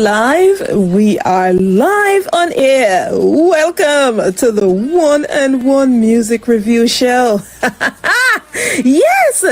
live? We are live on air. Welcome to the One and One Music Review Show. Yes,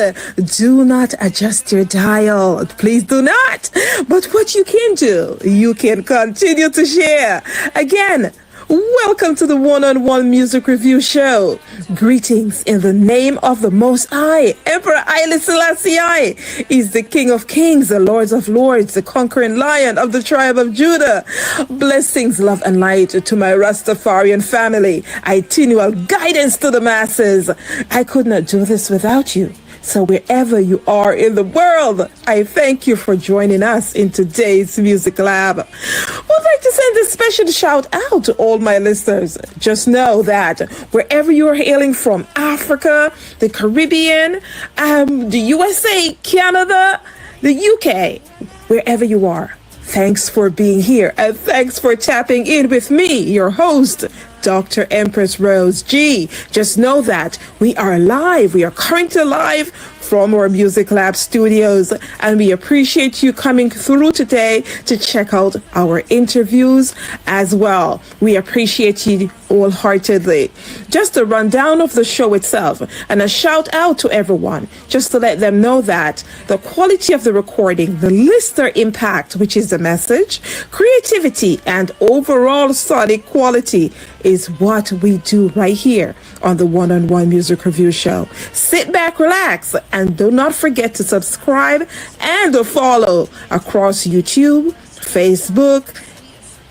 do not adjust your dial. Please do not. But what you can do, you can continue to share. Again, welcome to the One-on-One Music Review Show. Greetings in the name of the Most High. Emperor Haile Selassie is the King of Kings, the Lord of Lords, the conquering Lion of the tribe of Judah. Blessings, love, and light to my Rastafarian family. Itineral guidance to the masses. I could not do this without you. So wherever you are in the world, I thank you for joining us in today's Music Lab. Would like to send a special shout out to all my listeners. Just know that wherever you are hailing from, Africa, the Caribbean, the USA, Canada, the UK, wherever you are, thanks for being here and thanks for tapping in with me, your host, Dr. Empress Rose G. Just know that we are live. We are currently live from our Music Lab studios, and we appreciate you coming through today to check out our interviews as well. We appreciate you wholeheartedly. Just a rundown of the show itself and a shout out to everyone, just to let them know that the quality of the recording, the listener impact, which is the message, creativity, and overall sonic quality is what we do right here on the One-on-One Music Review Show. Sit back, relax, and do not forget to subscribe and follow across YouTube, Facebook,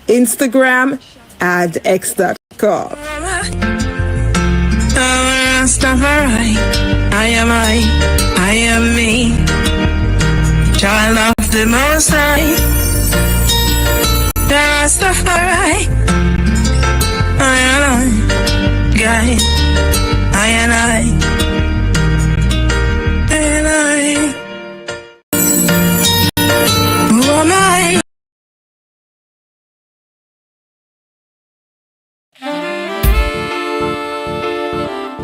Instagram, and X.com. I am me, child of the Most High. Rastafari, I am guide, I and I. Who am I?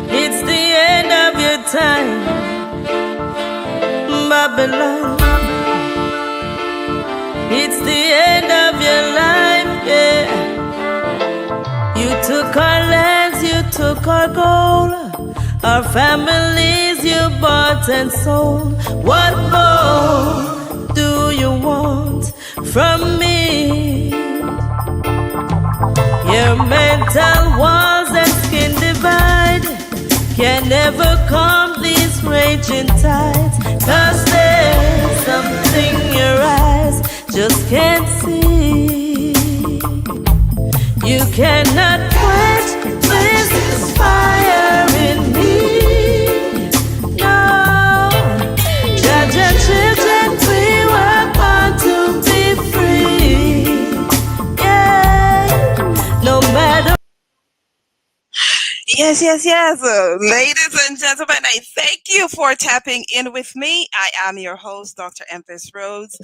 It's the end of your time, Babylon. It's the end of your life, yeah. You took our lands, you took our gold, our families you bought and sold. What more do you want from me? Your mental walls and skin divide can never calm these raging tides, 'cause there's something your eyes just can't see. You cannot quench this fire in me. No, judge and children, we were born to be free. Yeah, no matter. Yes. Ladies and gentlemen, I thank you for tapping in with me. I am your host, Dr. Empress Rhodes.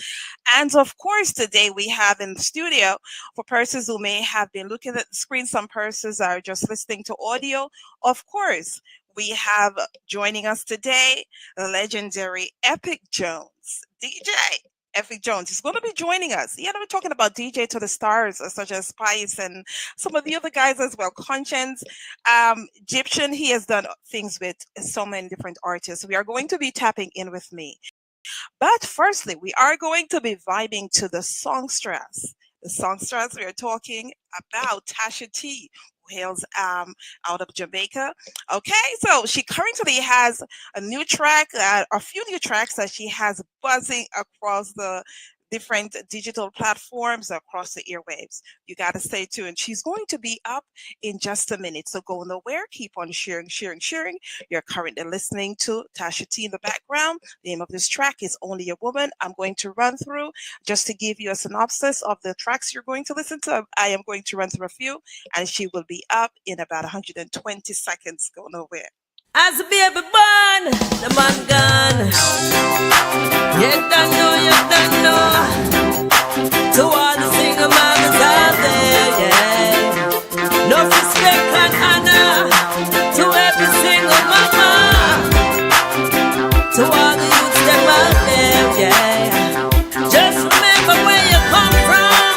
And of course, today we have in the studio, for persons who may have been looking at the screen, some persons are just listening to audio. Of course, we have joining us today, the legendary Epik Jones, DJ. Epik Jones is going to be joining us. Yeah, we're talking about DJ to the stars, such as Spice and some of the other guys as well. Conscience, Egyptian, he has done things with so many different artists. We are going to be tapping in with me. But firstly, we are going to be vibing to the songstress. The songstress, we are talking about Tasha T, who hails out of Jamaica. Okay, so she currently has a new track, a few new tracks that she has buzzing across the different digital platforms across the airwaves. You got to stay tuned. She's going to be up in just a minute, so go nowhere. Keep on sharing. You're currently listening to Tasha T in the background. The name of this track is Only a Woman. I'm going to run through just to give you a synopsis of the tracks you're going to listen to. I am going to run through a few, and she will be up in about 120 seconds. Go nowhere. As a baby born, the man gone. You don't know. To all the single mothers out there, yeah. No respect and honor to every single mama. To all the youths them out there, yeah. Just remember where you come from.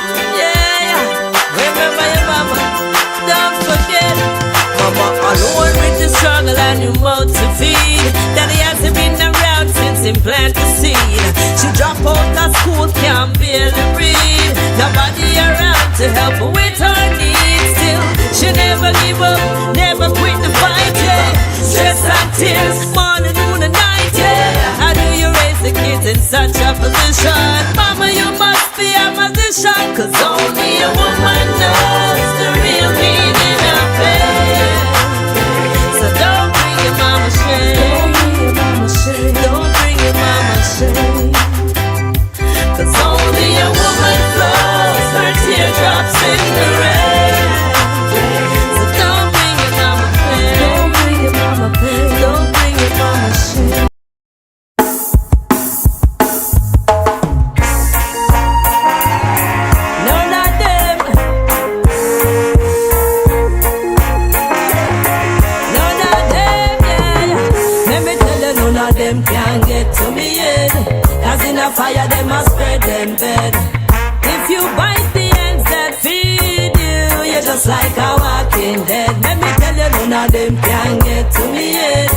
fire, them a spread them bed. If you bite the ends that feed you, you're just like a walking dead. Let me tell you, none of them can get to me head.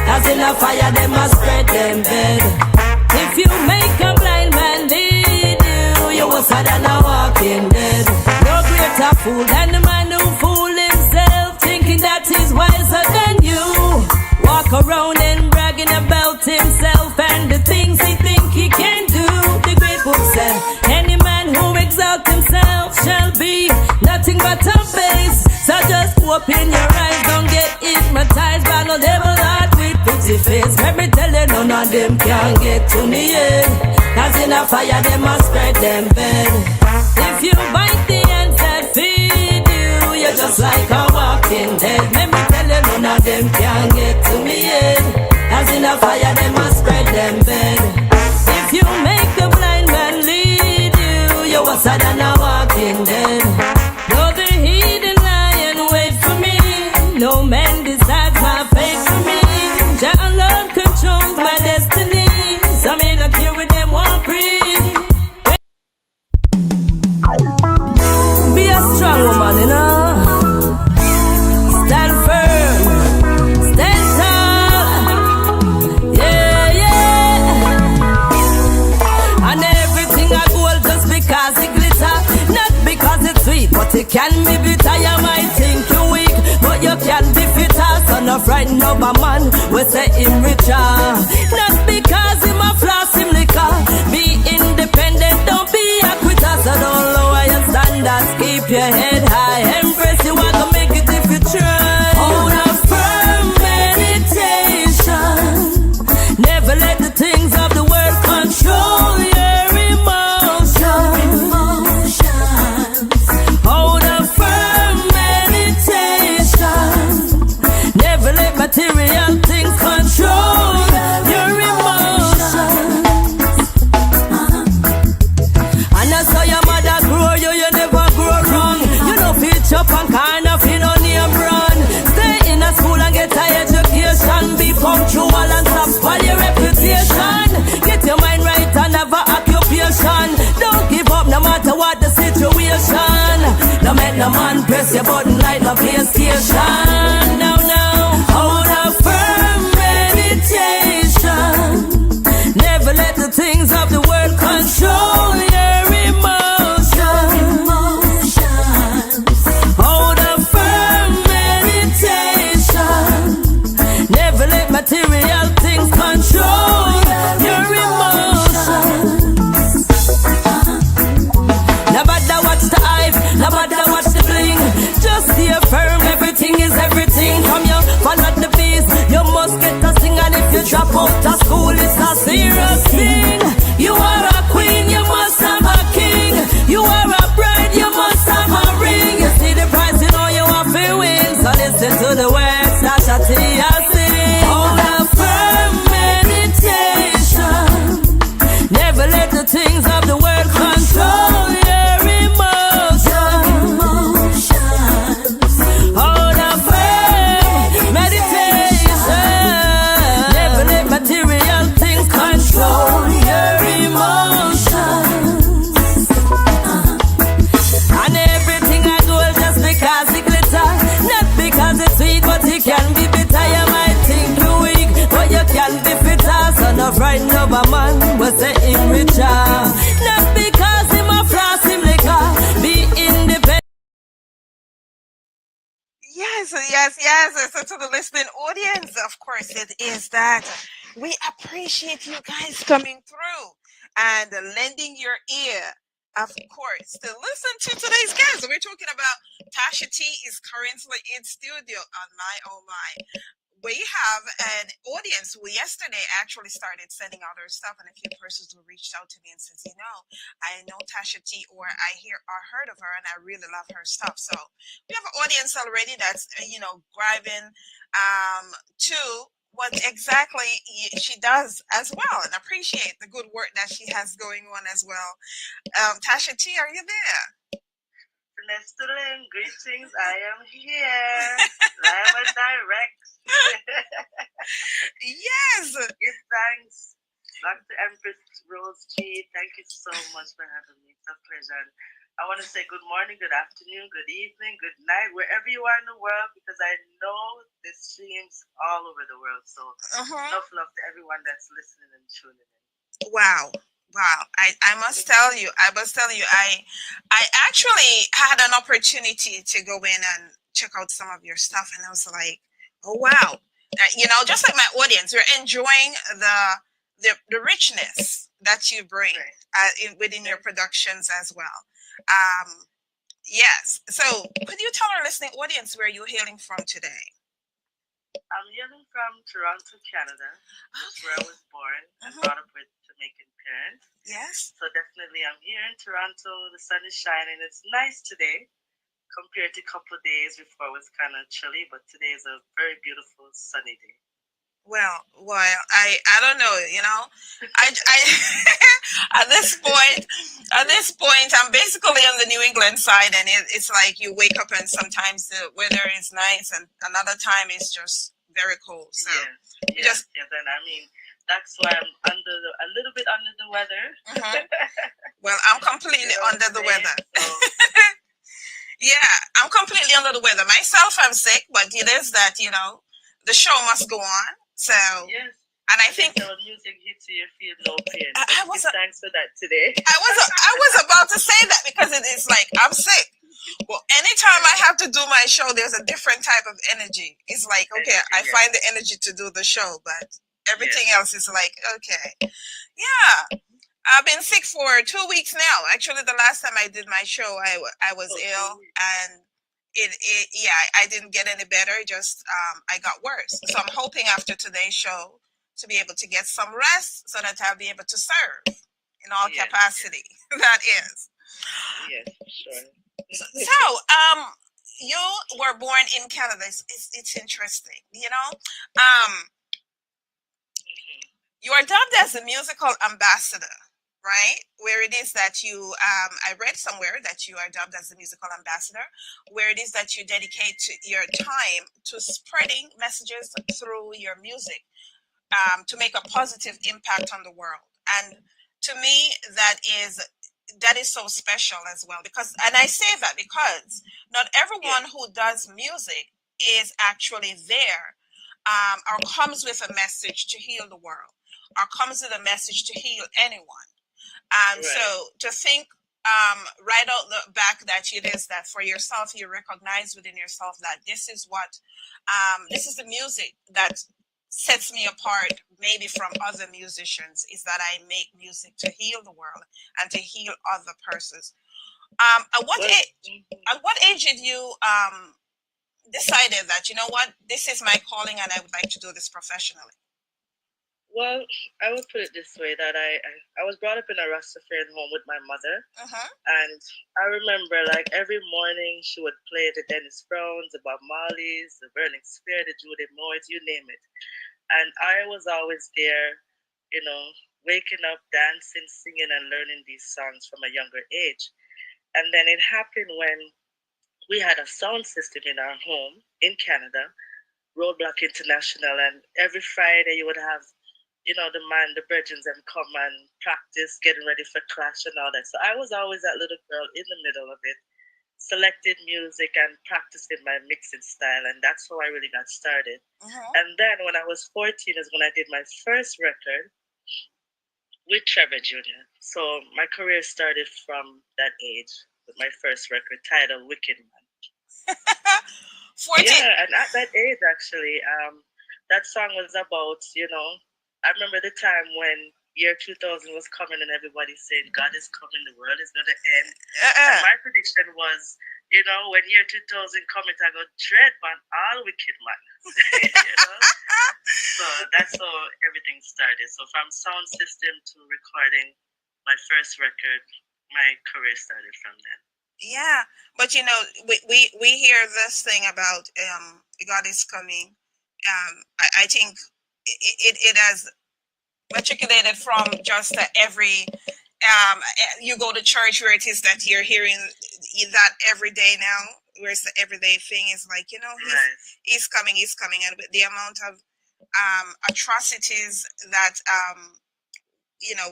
Cause in a fire, them a spread them bed. If you make a blind man lead you, you're worse than a walking dead. No greater fool than the man who fool himself, thinking that he's wiser than you. Walk around and bragging about himself and the things he think he can do. The great book said, any man who exalts himself shall be nothing but a base. So just open your eyes, don't get hypnotized by no devil heart with pretty face. Let me tell you, none of them can get to me yet. Cause in a fire, them must spread them bed. If you bite the ends that feed you, you're just like a walking dead. Let me tell you, none of them can get to me yet. Cause in a fire, them must spread them bed. If you make the blind man lead you, you're worse than a walking dead. No, the hidden lion wait for me. No man decides my fate for me. Jah alone controls my destiny. So me not care with them one breathe. Be a strong woman, you know. Stand firm, stand tall. Yeah, yeah. And everything I gold just because it glitter. Not because it's sweet, but it can be bitter. You might think you weak, but you can be fitter. So no frighten of a man, we say him richer. Not because him a floss him liquor. Be independent, don't be a quitter. So don't lower your standards, keep your head high. Embrace you want to make it if you try. Hold a firm meditation. Never let the things of the world control your emotions. Hold a firm meditation. Never let material things control your emotions. And I saw your mother grow you, you never grow wrong. You know pitch up and kind of you know name run. Stay in a school and get an education. Be punctual and stop spoil your reputation. Get your mind right and have an occupation. Don't give up no matter what the situation. No make no man press your button like no PlayStation. No, no. Hold a firm meditation. Never let the things of the world control your emotions. Hold a firm meditation. Never let material things control your emotions. Nobody watch the hype, nobody watch the bling. Just stay firm, everything is everything. From you follow the beast, you must get a sing. And if you drop out of school, it's a serious thing. You are a queen, you must have a king. You are a bride, you must have a ring. You see the price, you know you have to win. So listen to the words Tasha sing. Hold a firm meditation. Never let the things of the world control your emotions. Hold a firm meditation. Never let material things control your emotions. And everything I do is just because it glitter. Not because it's sweet, but it can be bitter. You might think you weak, but you can be fitter. So no frighten of a man, we say him richer. Not because him a floss him liquor. Be independent. Yes, yes, yes. So to the listening audience, of course, it is that we appreciate you guys coming through and lending your ear, of course, to listen to today's guest. We're talking about Tasha T is currently in studio on My Oh My. We have an audience who yesterday actually started sending out their stuff, and a few persons who reached out to me and says, I know Tasha T, or I heard of her, and I really love her stuff. So we have an audience already that's grabbing to what exactly she does as well, and appreciate the good work that she has going on as well. Tasha T, are you there? Nestlin, greetings. I am here, live and direct. Yes. Give thanks back to Empress Rose G, thank you so much for having me. It's a pleasure. And I want to say good morning, good afternoon, good evening, good night, wherever you are in the world, because I know this streams all over the world. So enough love to everyone that's listening and tuning in. Wow. Wow. I must tell you, I actually had an opportunity to go in and check out some of your stuff, and I was like, oh wow. Just like my audience, we're enjoying the richness that you bring within your productions as well. Yes. So could you tell our listening audience where you're hailing from today? I'm hailing from Toronto, Canada. That's where I was born and brought up with Jamaican parents. Yes. So definitely I'm here in Toronto. The sun is shining. It's nice today compared to a couple of days before it was kind of chilly, but today is a very beautiful sunny day. Well, I don't know, I at this point, I'm basically on the New England side, and it's like you wake up and sometimes the weather is nice, and another time it's just very cold. So yes, and I mean that's why I'm a little bit under the weather. Well, I'm completely under the weather. So. Yeah, I'm completely under the weather myself. I'm sick, but it is that the show must go on. So yes. And I think when music hits you, you feel no pain. Thanks for that today. I was about to say that because it is like I'm sick. Well, anytime I have to do my show, there's a different type of energy. It's like, okay, I find the energy to do the show, but everything else is like, okay. Yeah. I've been sick for 2 weeks now. Actually, the last time I did my show, I was ill, and I didn't get any better. Just I got worse. So I'm hoping after today's show to be able to get some rest so that I'll be able to serve in all capacity. That is. Yes, sure. So, you were born in Canada. It's interesting, You are dubbed as a musical ambassador, right? Where it is that you, I read somewhere that you are dubbed as a musical ambassador, where it is that you dedicate your time to spreading messages through your music, to make a positive impact on the world. And to me, that is so special as well, because, and I say that because not everyone who does music is actually there, or comes with a message to heal the world, or comes with a message to heal anyone. So to think right out the back that it is that for yourself, you recognize within yourself that this is what, this is the music that sets me apart maybe from other musicians, is that I make music to heal the world and to heal other persons. At what age did you decided that, you know what, this is my calling and I would like to do this professionally? Well, I would put it this way, that I was brought up in a Rastafarian home with my mother, and I remember like every morning she would play the Dennis Browns, the Bob Marleys, the Burning Spear, the Judy Moyes, you name it. And I was always there, waking up, dancing, singing, and learning these songs from a younger age. And then it happened when we had a sound system in our home in Canada, Roadblock International, and every Friday you would have the virgins and come and practice, getting ready for clash and all that. So I was always that little girl in the middle of it, selected music and practicing my mixing style, and that's how I really got started. And then when I was 14 is when I did my first record with Trevor Jr. So my career started from that age with my first record titled Wicked Man. 14. Yeah, and at that age actually, that song was about, I remember the time when year 2000 was coming and everybody said, God is coming, the world is going to end. And my prediction was, when year 2000 comes, I go, dread man, all wicked man. So that's how everything started. So from sound system to recording my first record, my career started from then. Yeah, but we hear this thing about God is coming. I think it has matriculated from just every you go to church where it is that you're hearing that every day now, where it's the everyday thing is like, he's coming, and with the amount of atrocities that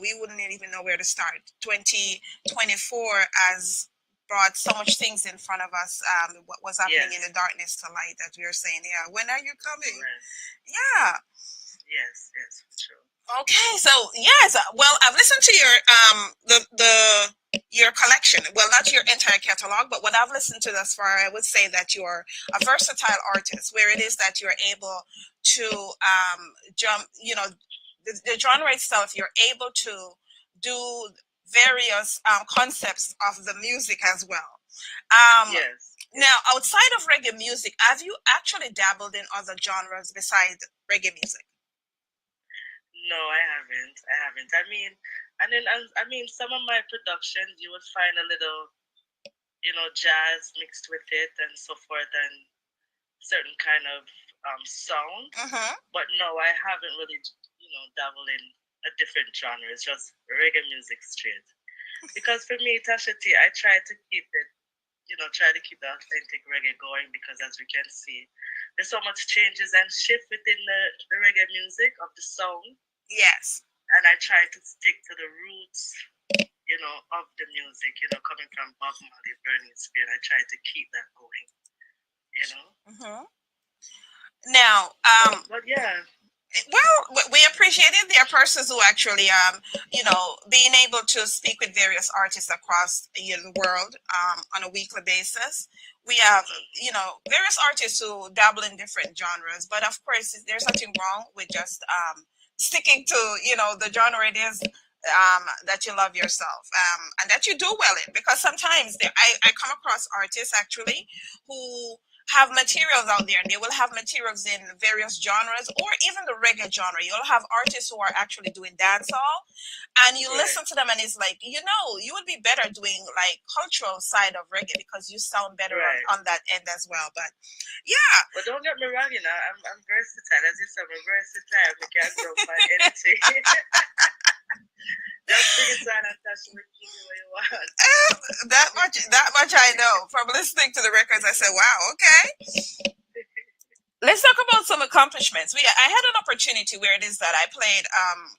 we wouldn't even know where to start. 2024 has brought so much things in front of us. What was happening in the darkness to light, that we were saying, yeah, when are you coming? Right. Yeah. Yes, true. Okay, so yes, well, I've listened to your collection. Well, not your entire catalog, but what I've listened to thus far, I would say that you're a versatile artist, where it is that you're able to jump. The genre itself, you're able to do various concepts of the music as well. Yes. Now, outside of reggae music, have you actually dabbled in other genres besides reggae music? No, I haven't. I mean, some of my productions, you would find a little, jazz mixed with it and so forth, and certain kind of sound. But no, I haven't really, dabbled in a different genre. It's just reggae music straight. Because for me, Tasha T, I try to keep it, try to keep the authentic reggae going, because as we can see, there's so much changes and shift within the reggae music of the song. Yes. And I try to stick to the roots, of the music, coming from Bob Marley, Burning Spear. I try to keep that going, Now, but yeah. Well, we appreciate it. There are persons who actually, being able to speak with various artists across the world on a weekly basis. We have, various artists who dabble in different genres, but of course, there's nothing wrong with just sticking to, the genre it is that you love yourself and that you do well in. Because sometimes I come across artists actually who have materials out there, and they will have materials in various genres, or even the reggae genre. You'll have artists who are actually doing dancehall, and you listen to them, and it's like, you would be better doing like cultural side of reggae, because you sound better on that end as well. But yeah. But don't get me wrong, I'm versatile. As you said, I'm versatile. We can go by anything. Just bring it on and touch me what you want. That much I know. From listening to the records, I said, wow, okay. Let's talk about some accomplishments. I had an opportunity where it is that I played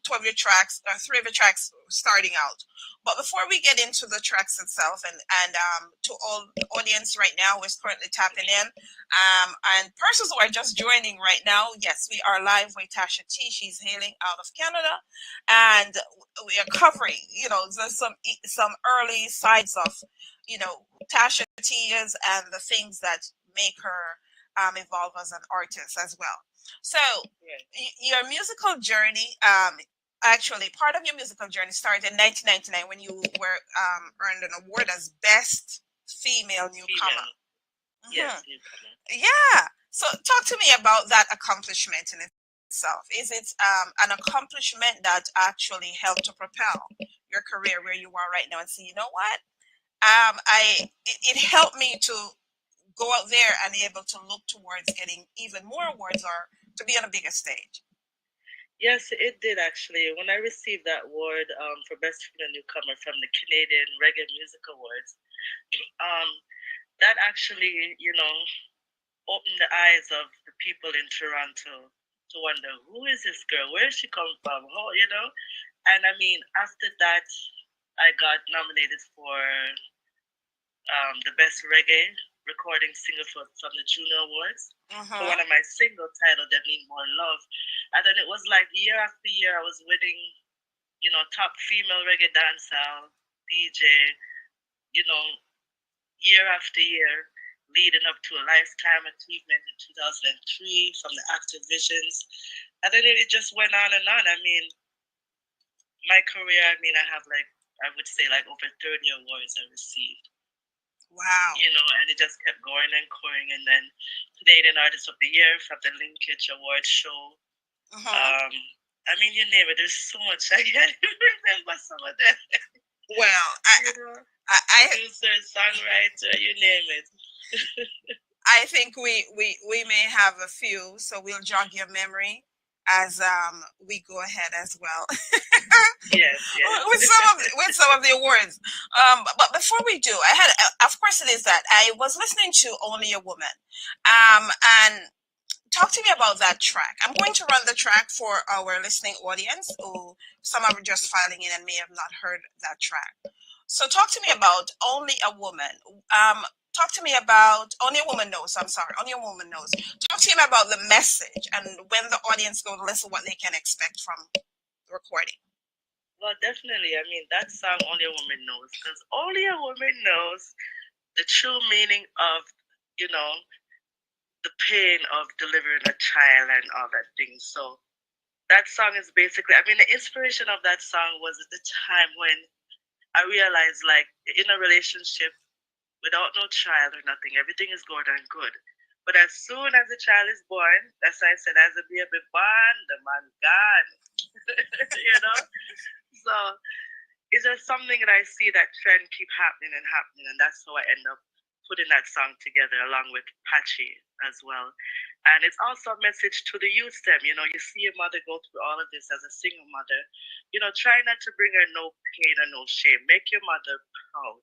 12 of your tracks, 3 of your tracks starting out. But before we get into the tracks itself, and to all the audience right now who is currently tapping in, and persons who are just joining right now, yes, we are live with Tasha T. She's hailing out of Canada, and we are covering, there's some early sides of, Tasha T is, and the things that make her evolve as an artist as well. So your musical journey, actually part of your musical journey started in 1999 when you were earned an award as Best Female Newcomer. Yes, newcomer. Yeah. So talk to me about that accomplishment in itself. Is it an accomplishment that actually helped to propel your career where you are right now, and say, you know what? It helped me to go out there and be able to look towards getting even more awards, or to be on a bigger stage? Yes, it did actually. When I received that award for Best Female Newcomer from the Canadian Reggae Music Awards, that actually, opened the eyes of the people in Toronto to wonder, who is this girl? Where does she come from? How, And I mean, after that, I got nominated for the Best Reggae Recording Single from the Junior Awards for one of my single titled "That Need More Love," and then it was like year after year I was winning, top female reggae dancehall DJ, year after year, leading up to a lifetime achievement in 2003 from the Activisions, and then it just went on and on. I mean, my career. I mean, I have I would say over 30 awards I received. Wow. And it just kept going and going. And then Canadian Artist of the Year from the Linkage Awards show. I mean, you name it. There's so much. I can't even remember some of them. Well, producer, songwriter, you name it. I think we may have a few, so we'll jog your memory as we go ahead as well. Yes. with some of the awards. But before we do, I had, of course, it is that I was listening to Only a Woman, and talk to me about that track. I'm going to run the track for our listening audience, who some are just filing in and may have not heard that track. So talk to me about Only a Woman. Talk to me about Only a Woman Knows. I'm sorry, Only a Woman Knows. Talk to me about the message and when the audience go to listen, what they can expect from the recording. Well, definitely. I mean, that song Only a Woman Knows, because only a woman knows the true meaning of, the pain of delivering a child and all that thing. So that song is basically, the inspiration of that song was at the time when I realized, like, in a relationship without no child or nothing, everything is good and good. But as soon as the child is born, that's why I said, as a baby born, the man gone. So it's just something that I see that trend keep happening, and that's how I end up putting that song together along with Patchy as well. And it's also a message to the youth them. You see a mother go through all of this as a single mother. Try not to bring her no pain or no shame. Make your mother proud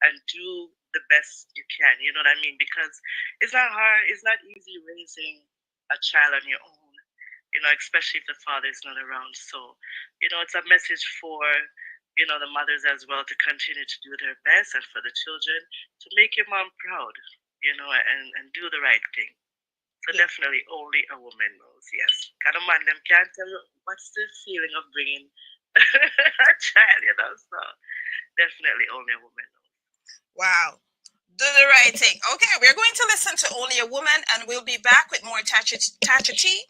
and do the best you can. You know what I mean? Because it's not hard. It's not easy raising a child on your own. Especially if the father is not around. So, it's a message for the mothers as well to continue to do their best, and for the children to make your mom proud, and do the right thing. So definitely only a woman knows, yes. Kind of man, them can't tell you what's the feeling of bringing a child, so definitely only a woman knows. Wow. Do the right thing. Okay, we're going to listen to Only a Woman, and we'll be back with more Tasha T.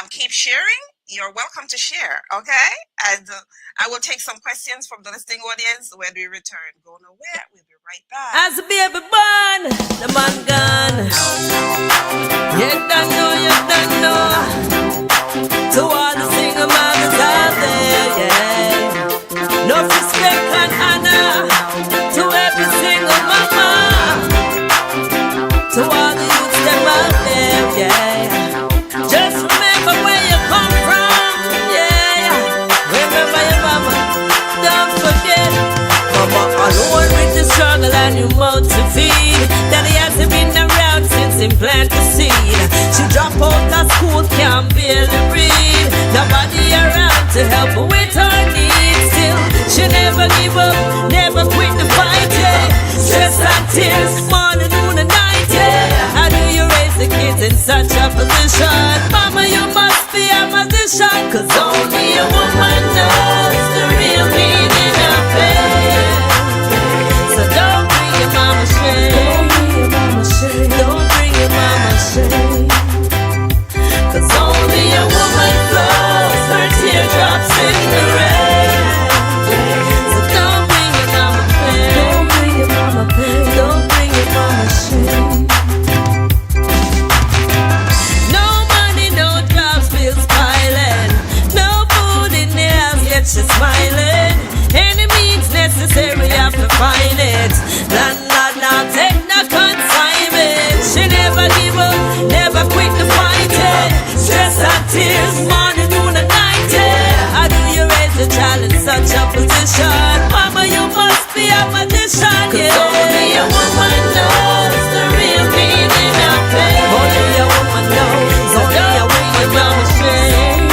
Keep sharing. You're welcome to share, okay? And I will take some questions from the listening audience when we return. Go nowhere. We'll be right back. As the baby born, the man gone. You don't know. To all the single mothers out there, yeah. No respect and honor to every single mama. To all the youths them out there, yeah. Just remember where you come from, yeah. Remember your mama, don't forget. Mama alone with the struggle and your mouth to feed. Daddy hasn't been around since he planted the seed. She dropped out of school, can't barely read. Nobody around to help her with her needs. Still, she never give up, never quit the fight, yeah. Stress and tears, morning, noon and night, yeah. How do you raise the kids in such a position? Mama, you must be a magician, 'cause only a woman knows the real meaning of pain. So don't bring your mama shame. Don't bring your mama shame. 'Cause only a woman flows her teardrops in the rain. So don't bring your mama pain. Don't bring your mama pain. Don't bring your mama shame. No money, no jobs, bills piling. No food in the house, yet she's smiling. Any means necessary, I have to find it. Landlord now take no consignment. She never give up, never quit the fight, yeah. Stress and tears, morning, noon and night, yeah. How do you raise a child in such a position? Mama, you must be a magician, yeah. 'Cause only a woman knows the real meaning of pain. Only a woman knows. Only a woman knows shame.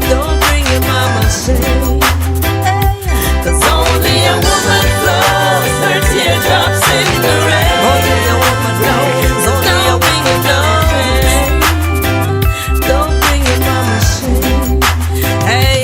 Don't bring your mama shame. 'Cause only a woman flows her teardrops in the rain. Only a woman knows. Only a woman knows. Don't bring your mama shame. Hey,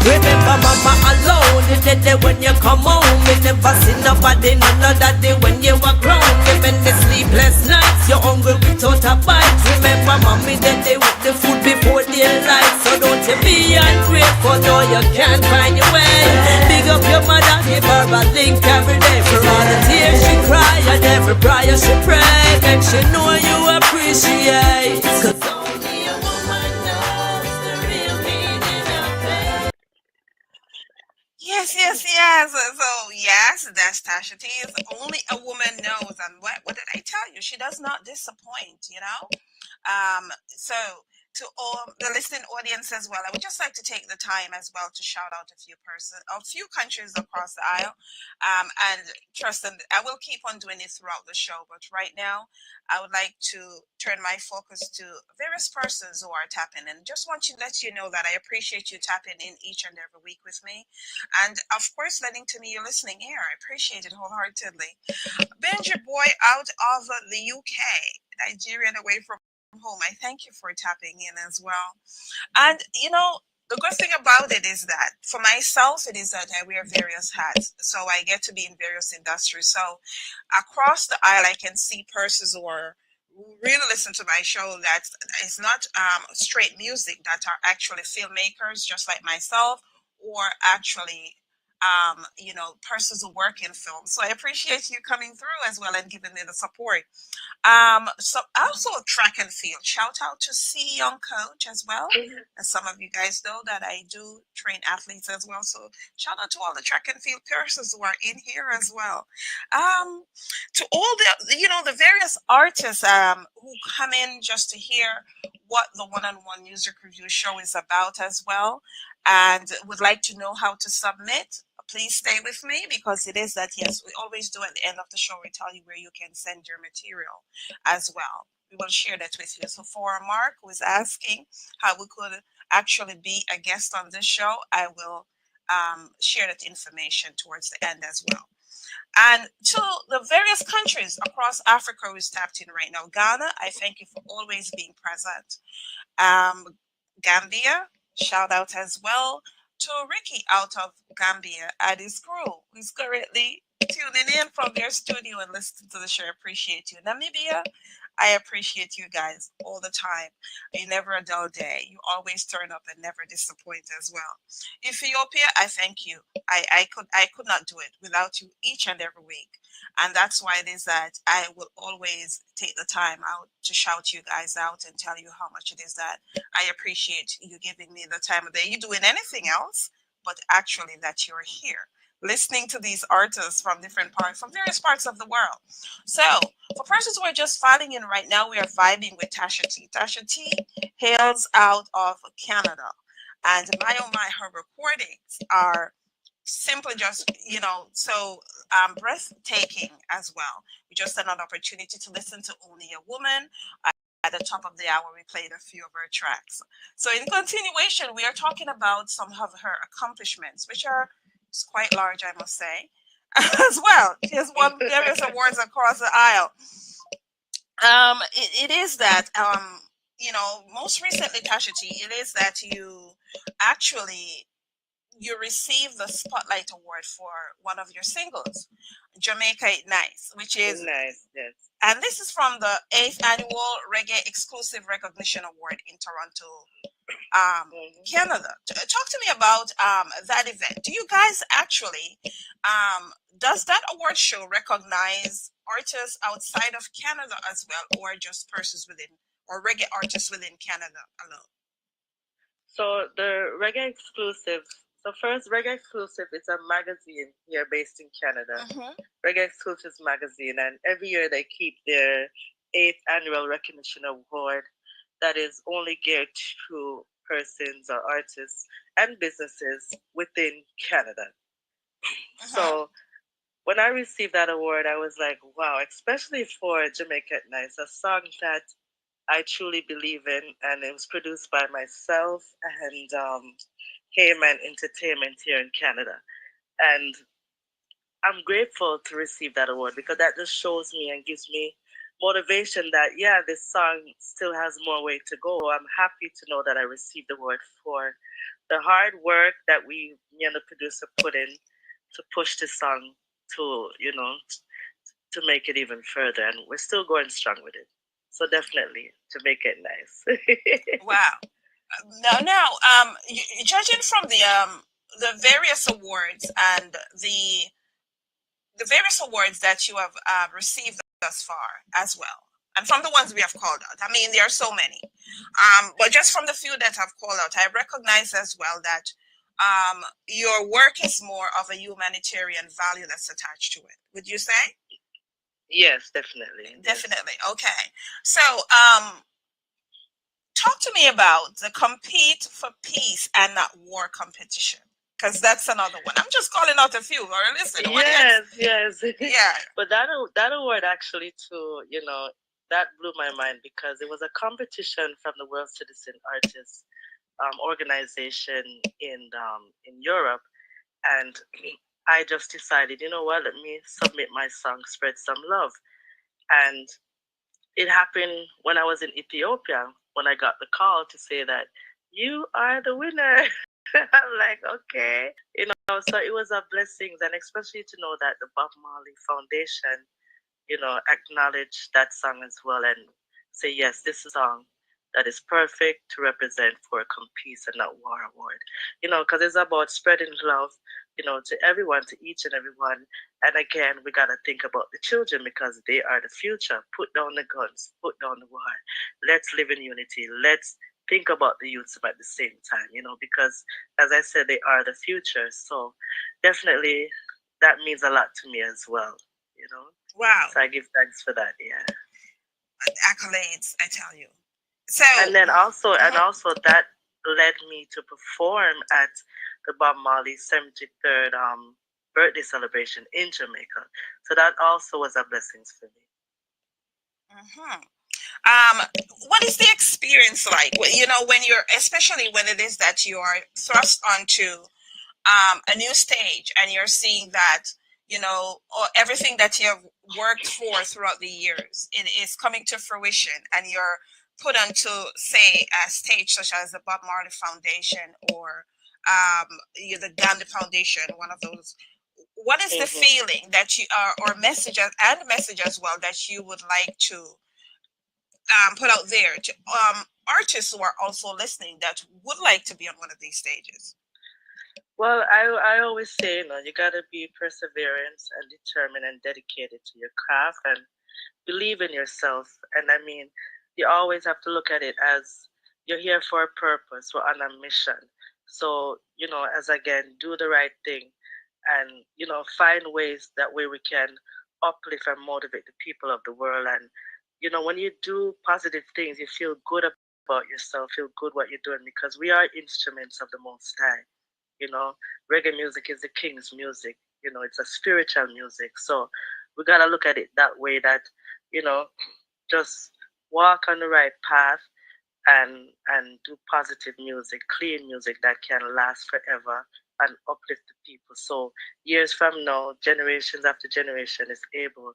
remember mama alone the day when you come home. You never see nobody, none of that day when you were grown. Even the sleepless nights, you're hungry without a bite. Remember mommy the day with the food before daylight. So don't you be ungrateful, no you can't find your way. Big up your mother, give her a link every day. For all the tears she cry and every prayer she pray. Make she know you appreciate. 'Cause only a woman knows the real meaning of pain. Yes. So yes, that's Tasha T. Is Only a Woman Knows. And what did I tell you? She does not disappoint, So to all the listening audience as well, I would just like to take the time as well to shout out a few countries across the aisle. And trust them, I will keep on doing it throughout the show. But right now, I would like to turn my focus to various persons who are tapping, and just want to let you know that I appreciate you tapping in each and every week with me, and of course, letting to me your listening ear. I appreciate it wholeheartedly. Benji boy out of the UK, Nigerian away from home. I thank you for tapping in as well. And the good thing about it is that for myself, it is that I wear various hats. So I get to be in various industries. So across the aisle, I can see persons who really listen to my show that is not straight music, that are actually filmmakers, just like myself, or actually persons who work in film. So I appreciate you coming through as well and giving me the support. So also track and field. Shout out to C Young Coach as well. And some of you guys know that I do train athletes as well. So shout out to all the track and field persons who are in here as well. To all the various artists who come in just to hear what the one-on-one music review show is about as well, and would like to know how to submit. Please stay with me, because it is that, yes, we always do at the end of the show, we tell you where you can send your material as well. We will share that with you. So for Mark, who is asking how we could actually be a guest on this show, I will share that information towards the end as well. And to the various countries across Africa who is tapped in right now. Ghana, I thank you for always being present. Gambia, shout out as well to Ricky out of Gambia and his crew, who's currently tuning in from their studio and listening to the show. I appreciate you. Namibia, I appreciate you guys all the time. You never a dull day. You always turn up and never disappoint as well. Ethiopia, I thank you. I could not do it without you each and every week. And that's why it is that I will always take the time out to shout you guys out and tell you how much it is that I appreciate you giving me the time of day. You doing anything else, but actually that you're here listening to these artists from various parts of the world. So for persons who are just filing in right now, we are vibing with Tasha T. Tasha T hails out of Canada. And my oh my, her recordings are simply just, so breathtaking as well. We just had an opportunity to listen to Only a Woman. At the top of the hour, we played a few of her tracks. So in continuation, we are talking about some of her accomplishments, which are quite large, I must say, as well. She has won various awards across the aisle. It is that, most recently, Tasha T, it is that you received the Spotlight Award for one of your singles, Jamaica It Nice, which is nice, yes. And this is from the 8th Annual Reggae Exclusive Recognition Award in Toronto, Canada. Talk to me about that event. Do you guys actually, does that award show recognize artists outside of Canada as well, or just persons within, or reggae artists within Canada alone? So the Reggae Exclusive, Reggae Exclusive is a magazine here based in Canada. Reggae Exclusive magazine, and every year they keep their 8th Annual Recognition Award that is only geared to persons or artists and businesses within Canada. So when I received that award, I was like, wow, especially for Jamaica It Nice, a song that I truly believe in, and it was produced by myself and Heyman Entertainment here in Canada. And I'm grateful to receive that award, because that just shows me and gives me motivation that, yeah, this song still has more way to go. I'm happy to know that I received the award for the hard work that me and the producer put in to push this song to, to make it even further. And we're still going strong with it. So definitely to make it nice. Wow. Now, judging from the various awards and the various awards that you have received thus far as well, and from the ones we have called out, I mean, there are so many, but just from the few that I've called out, I recognize as well that your work is more of a humanitarian value that's attached to it. Would you say? Yes, definitely. Definitely. Okay. So, talk talk to me about the compete for peace and not war competition, because that's another one. I'm just calling out a few. Or listen, yes. Yeah. But that award actually too, that blew my mind because it was a competition from the World Citizen Artists organization in Europe, and I just decided, you know what, let me submit my song, Spread Some Love. And it happened when I was in Ethiopia, when I got the call to say that you are the winner. I'm like, okay. So it was a blessing, and especially to know that the Bob Marley Foundation, acknowledge that song as well and say, yes, this is a song that is perfect to represent for a Peace and Not War award. Because it's about spreading love, to everyone, to each and everyone. And again, we got to think about the children because they are the future. Put down the guns, put down the war. Let's live in unity. Let's think about the youth at the same time, because as I said, they are the future. So definitely that means a lot to me as well. Wow. So I give thanks for that, yeah. Accolades, I tell you. So and also that led me to perform at the Bob Marley 73rd birthday celebration in Jamaica. So that also was a blessing for me. What is the experience like? When you're, especially when it is that you are thrust onto a new stage and you're seeing that, or everything that you have worked for throughout the years, it is coming to fruition, and you're put onto, say, a stage such as the Bob Marley Foundation or the Gandhi Foundation, one of those. What is the feeling that you are, or message as well, that you would like to put out there to artists who are also listening that would like to be on one of these stages? Well, I always say, you got to be perseverance and determined and dedicated to your craft and believe in yourself. And I mean, you always have to look at it as you're here for a purpose, we're on a mission. So, as again, do the right thing and, find ways that way we can uplift and motivate the people of the world. And, when you do positive things, you feel good about yourself, feel good what you're doing because we are instruments of the Most High. Reggae music is the king's music. It's a spiritual music. So we got to look at it that way that, just walk on the right path and do positive music, clean music that can last forever and uplift the people. So years from now, generations after generation is able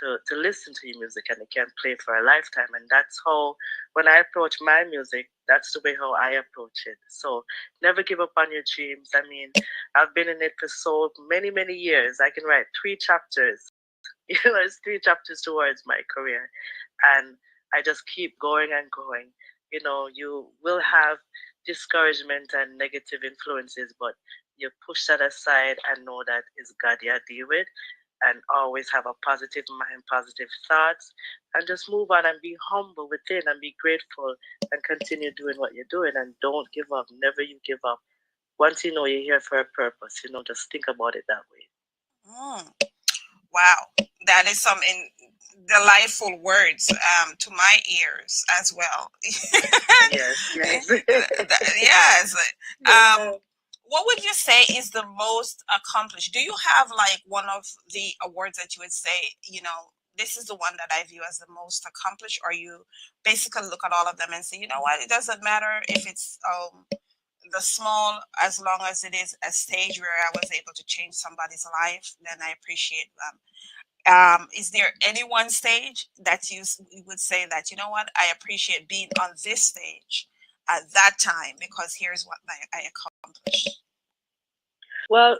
to listen to your music and it can play for a lifetime. And that's how, when I approach my music, that's the way how I approach it. So never give up on your dreams. I mean, I've been in it for so many, many years. I can write 3 chapters. It's 3 chapters towards my career. And I just keep going and going. You will have discouragement and negative influences, but you push that aside and know that it's God you deal with, and always have a positive mind, positive thoughts, and just move on and be humble within and be grateful and continue doing what you're doing and don't give up. Never you give up. Once you know you're here for a purpose, just think about it that way. Wow, that is some delightful words to my ears as well. Yes. Yes. What would you say is the most accomplished? Do you have like one of the awards that you would say, this is the one that I view as the most accomplished, or you basically look at all of them and say, you know what, it doesn't matter if it's the small, as long as it is a stage where I was able to change somebody's life, then I appreciate them. Is there any one stage that you would say that, you know what, I appreciate being on this stage at that time because here's what I accomplished? Well,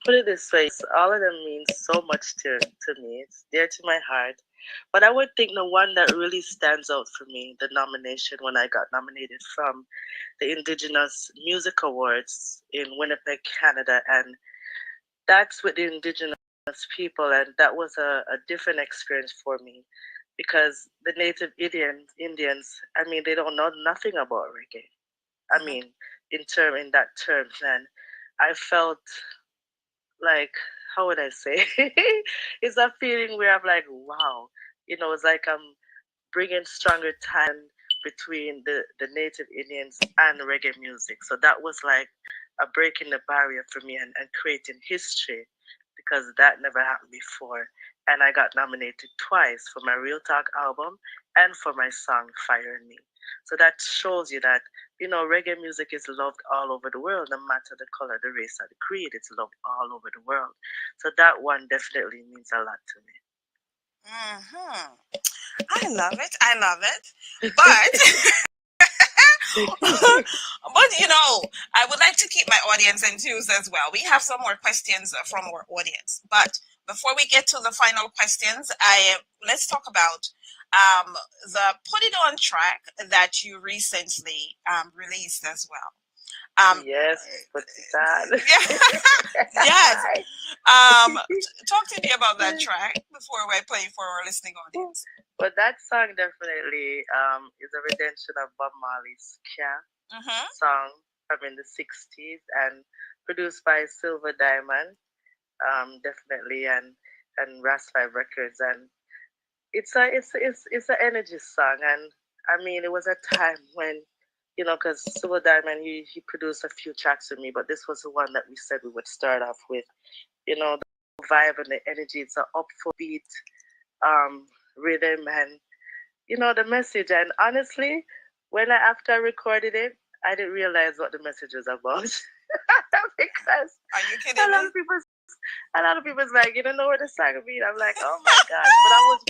put it this way, all of them mean so much to me. It's dear to my heart. But I would think the one that really stands out for me, the nomination when I got nominated from the Indigenous Music Awards in Winnipeg, Canada. And that's with the Indigenous people. And that was a different experience for me because the native Indians, I mean, they don't know nothing about reggae. I mean, in that terms. And I felt like, how would I say? It's a feeling where I'm like, wow, it's like I'm bringing stronger time, between the native Indians and reggae music. So that was like a breaking the barrier for me and creating history, because that never happened before. And I got nominated twice for my Real Talk album and for my song Fire in Me. So that shows you that, reggae music is loved all over the world, no matter the color, the race, or the creed. It's loved all over the world. So that one definitely means a lot to me. Mm-hmm. I love it. I love it. But, but I would like to keep my audience enthused as well. We have some more questions from our audience. But before we get to the final questions, let's talk about the Put It On track that you recently released as well. Yes, put it on. Yes. Talk to me about that track before I play for our listening audience. Well, that song definitely is a redemption of Bob Marley's song from in the 60s and produced by Silver Diamond, definitely, and Ras 5 Records, and it's an energy song, and I mean it was a time when, because Silver Diamond he produced a few tracks with me, but this was the one that we said we would start off with, the vibe and the energy. It's an upful beat, rhythm, and the message. And honestly, after I recorded it, I didn't realize what the message was about. Because are you kidding me? A lot of people's like, you don't know where the song means. I'm like, oh my gosh.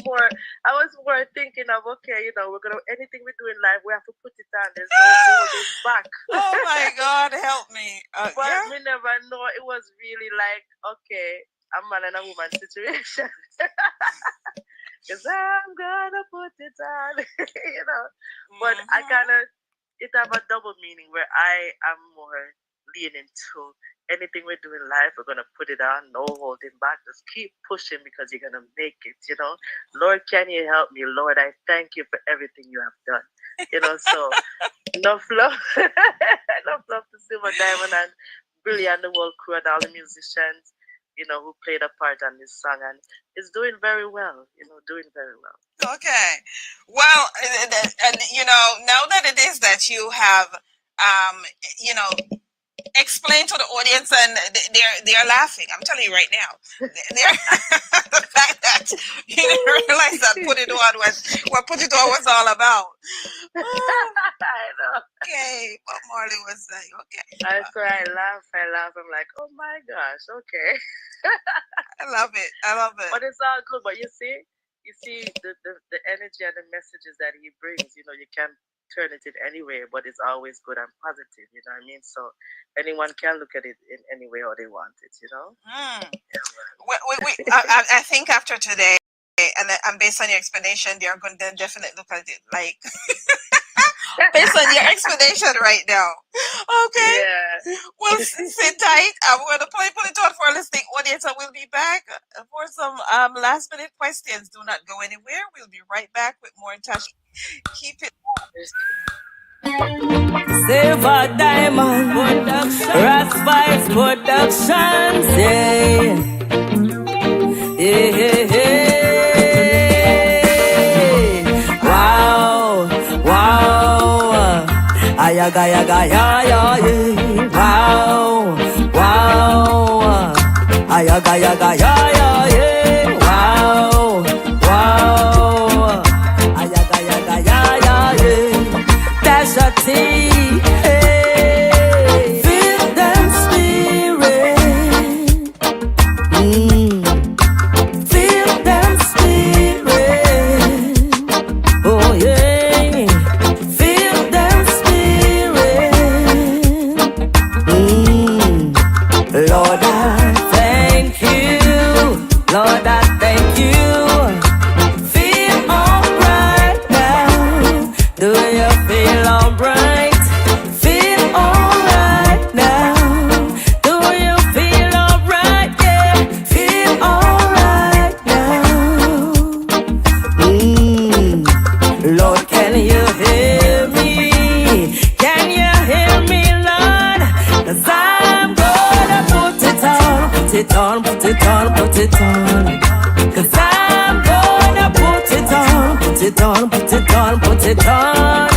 But I was more thinking of, okay, we're gonna, anything we do in life, we have to put it on. There's no holding back. Oh my God, help me. But we never know. It was really like, okay, a man and a woman situation. Because I'm gonna put it on, But I it have a double meaning where I am more leaning to anything we do in life, we're gonna put it on, no holding back. Just keep pushing because you're gonna make it, Lord, can you help me? Lord, I thank you for everything you have done. So enough love. Enough love to Silver Diamond and Billy and the whole crew and all the musicians, who played a part on this song, and it's doing very well, doing very well. Okay. Well, and now that it is that you have, explain to the audience, and they're laughing. I'm telling you right now, the fact that you didn't realize that Put It On was what Put It On was all about. I know. Okay, Bob Marley was like, okay. That's why I laugh. I'm like, oh my gosh, okay. I love it. But it's all good. But you see the energy and the messages that he brings. You can turn it in any way, but it's always good and positive. You know what I mean? So anyone can look at it in any way how they want it. I think after today, and based on your explanation, they are going to definitely look at it like based on your explanation right now. Okay. Yeah. Well, sit tight. I'm going to Put It On for our listening audience, and we'll be back for some last minute questions. Do not go anywhere. We'll be right back with more Tasha. Keep it. Silver Diamond Ras 5 Productions, Wow, ayaga, wow, ayaga, wow, ayaga, Tasha T. Feel that spirit. Feel that spirit. Oh yeah. Feel that spirit. Lord, I thank you. Lord, I thank you. Feel alright now. Do you feel alright? Feel alright now. Do you feel alright? Yeah, feel alright now. Lord, can you hear me? Can you hear me, Lord? 'Cause I'm gonna put it on, put it on, put it on, put it on. 'Cause I'm gonna put it on, put it on, put it on, put it on.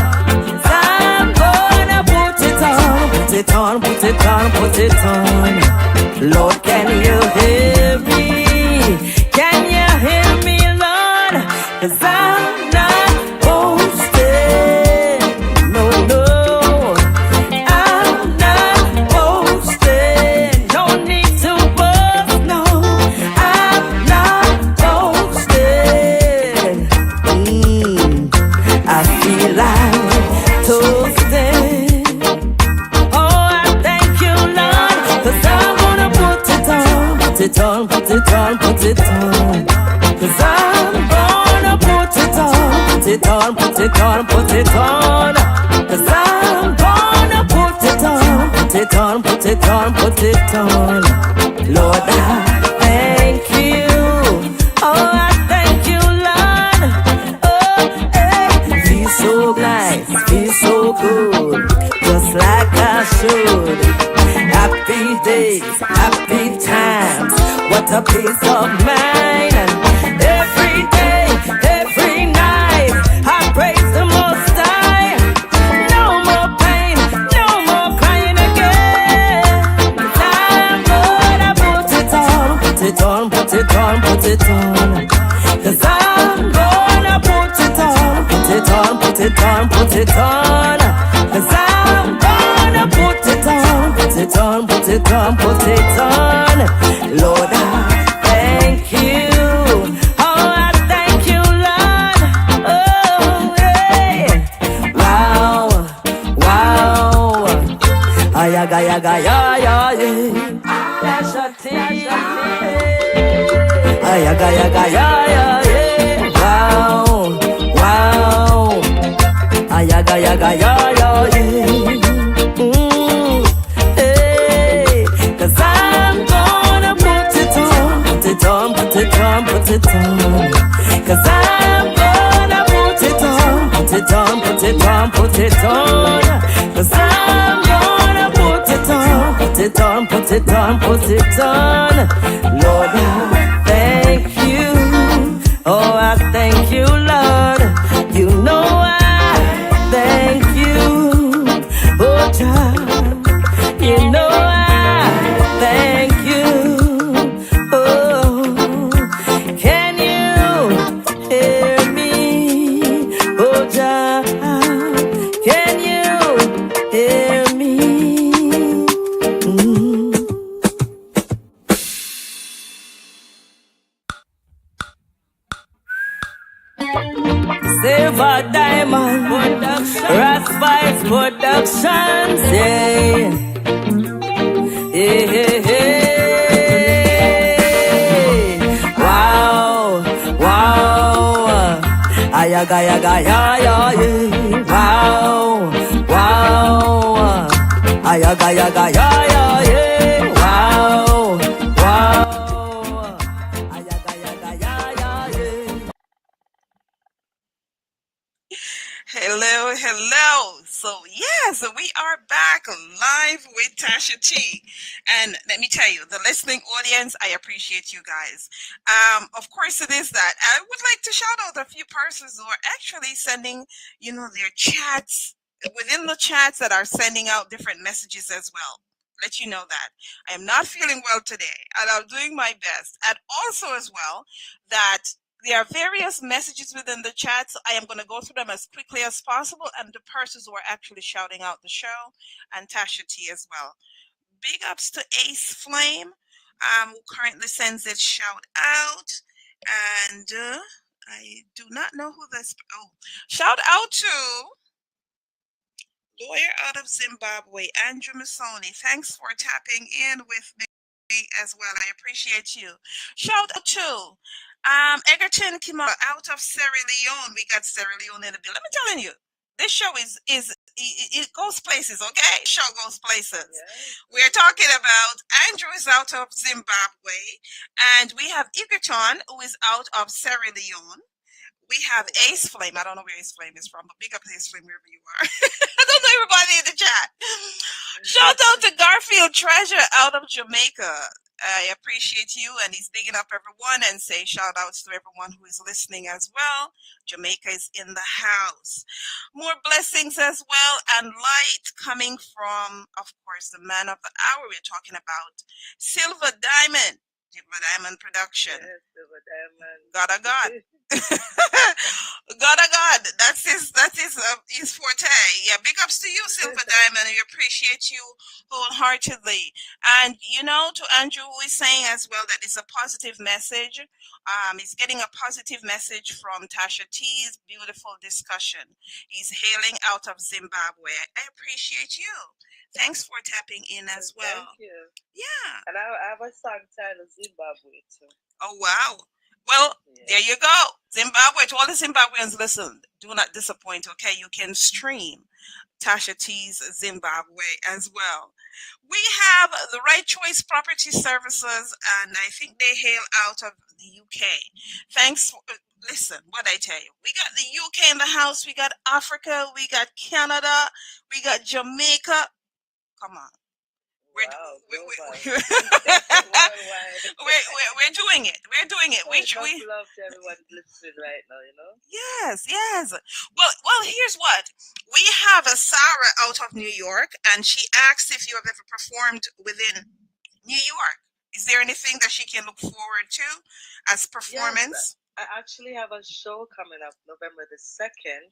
on, put it on. Cause I'm gonna put it on, put it on, put it on, put it on. Lord, I thank you. Oh, I thank you, Lord. Oh, hey. Feels so nice, feels so good, just like I should. Happy days, happy times, what a peace of mind. Every day, every night, I praise the Most High. No more pain, no more crying again. I'm gonna put it on, put it on, put it on, put it on. Cause I'm gonna put it on, put it on, put it on, put it on. Cause I'm gonna put it on, put it on, put it on, put it on. Lord, I thank you. Oh, I thank you, Lord. Oh, hey. Wow, wow. Ayaga, yaga, ya, ya, yeah. Tasha, ayaga, yaga, ya, ya, yeah. Wow, wow. Ayaga, yaga, ya, ya, yeah. Hey, cause I'm gonna put it on, put it on, put it on, put it on. Cause I'm gonna put it on, put it on, put it on, put it on. Cause I'm gonna put it on, put it on, put it on, put it on. Lord, I thank you. Oh, I thank you, Lord. You know I thank you. Oh, child, you know I thank you. Oh, can you hear me? Oh, child, can you hear me? Silver Diamond Productions, Rasfice Productions, yeah. Hey, hey, hey. Wow, wow. Ayaga, yaga, ya, ya, yeah. Wow, wow. Ayaga, yaga, ya, ya, yeah. Wow, wow. Ayaga, yaga, ya, ya, yeah. Hello, hello. So yes, we are back live with Tasha T. And let me tell you, the listening audience, I appreciate you guys. Of course it is that. I would like to shout out a few persons who are actually sending, their chats within the chats that are sending out different messages as well. Let you know that I am not feeling well today and I'm doing my best. And also as well that there are various messages within the chat, so I am going to go through them as quickly as possible, and the persons who are actually shouting out the show, and Tasha T as well. Big ups to Ace Flame, who currently sends it shout out, and I do not know who this. Oh, shout out to lawyer out of Zimbabwe, Andrew Masoni. Thanks for tapping in with me as well. I appreciate you. Shout out to Egerton Kimara out of Sierra Leone. We got Sierra Leone in the bill. Let me telling you, this show it goes places, okay? Show goes places. Yes. We're talking about Andrew is out of Zimbabwe, and we have Egerton who is out of Sierra Leone. We have Ace Flame. I don't know where Ace Flame is from, but big up Ace Flame wherever you are. I don't know everybody in the chat. Shout out to Garfield Treasure out of Jamaica. I appreciate you, and he's digging up everyone and say shout outs to everyone who is listening as well. Jamaica is in the house. More blessings as well and light coming from, of course, the man of the hour. We're talking about Silver Diamond. Silver Diamond Production. Yes, Silver Diamond. God. God. That's his forte. Yeah, big ups to you, Silver Diamond. We appreciate you wholeheartedly. And to Andrew, who is saying as well that it's a positive message. He's getting a positive message from Tasha T's beautiful discussion. He's hailing out of Zimbabwe. I appreciate you. Thanks for tapping in as well. Thank you. Yeah. And I have a song titled Zimbabwe too. Oh wow. Well, there you go. Zimbabwe, to all the Zimbabweans, listen, do not disappoint, okay? You can stream Tasha T's Zimbabwe as well. We have the Right Choice Property Services, and I think they hail out of the UK. Thanks. Listen, what I tell you, we got the UK in the house, we got Africa, we got Canada, we got Jamaica. Come on. We're, Wow, we're, worldwide. we're doing it. We're doing it. Much love to everyone listening right now, you know? Yes, yes. Well, here's what. We have a Sarah out of New York, and she asked if you have ever performed within New York. Is there anything that she can look forward to as performance? Yes, I actually have a show coming up November the 2nd.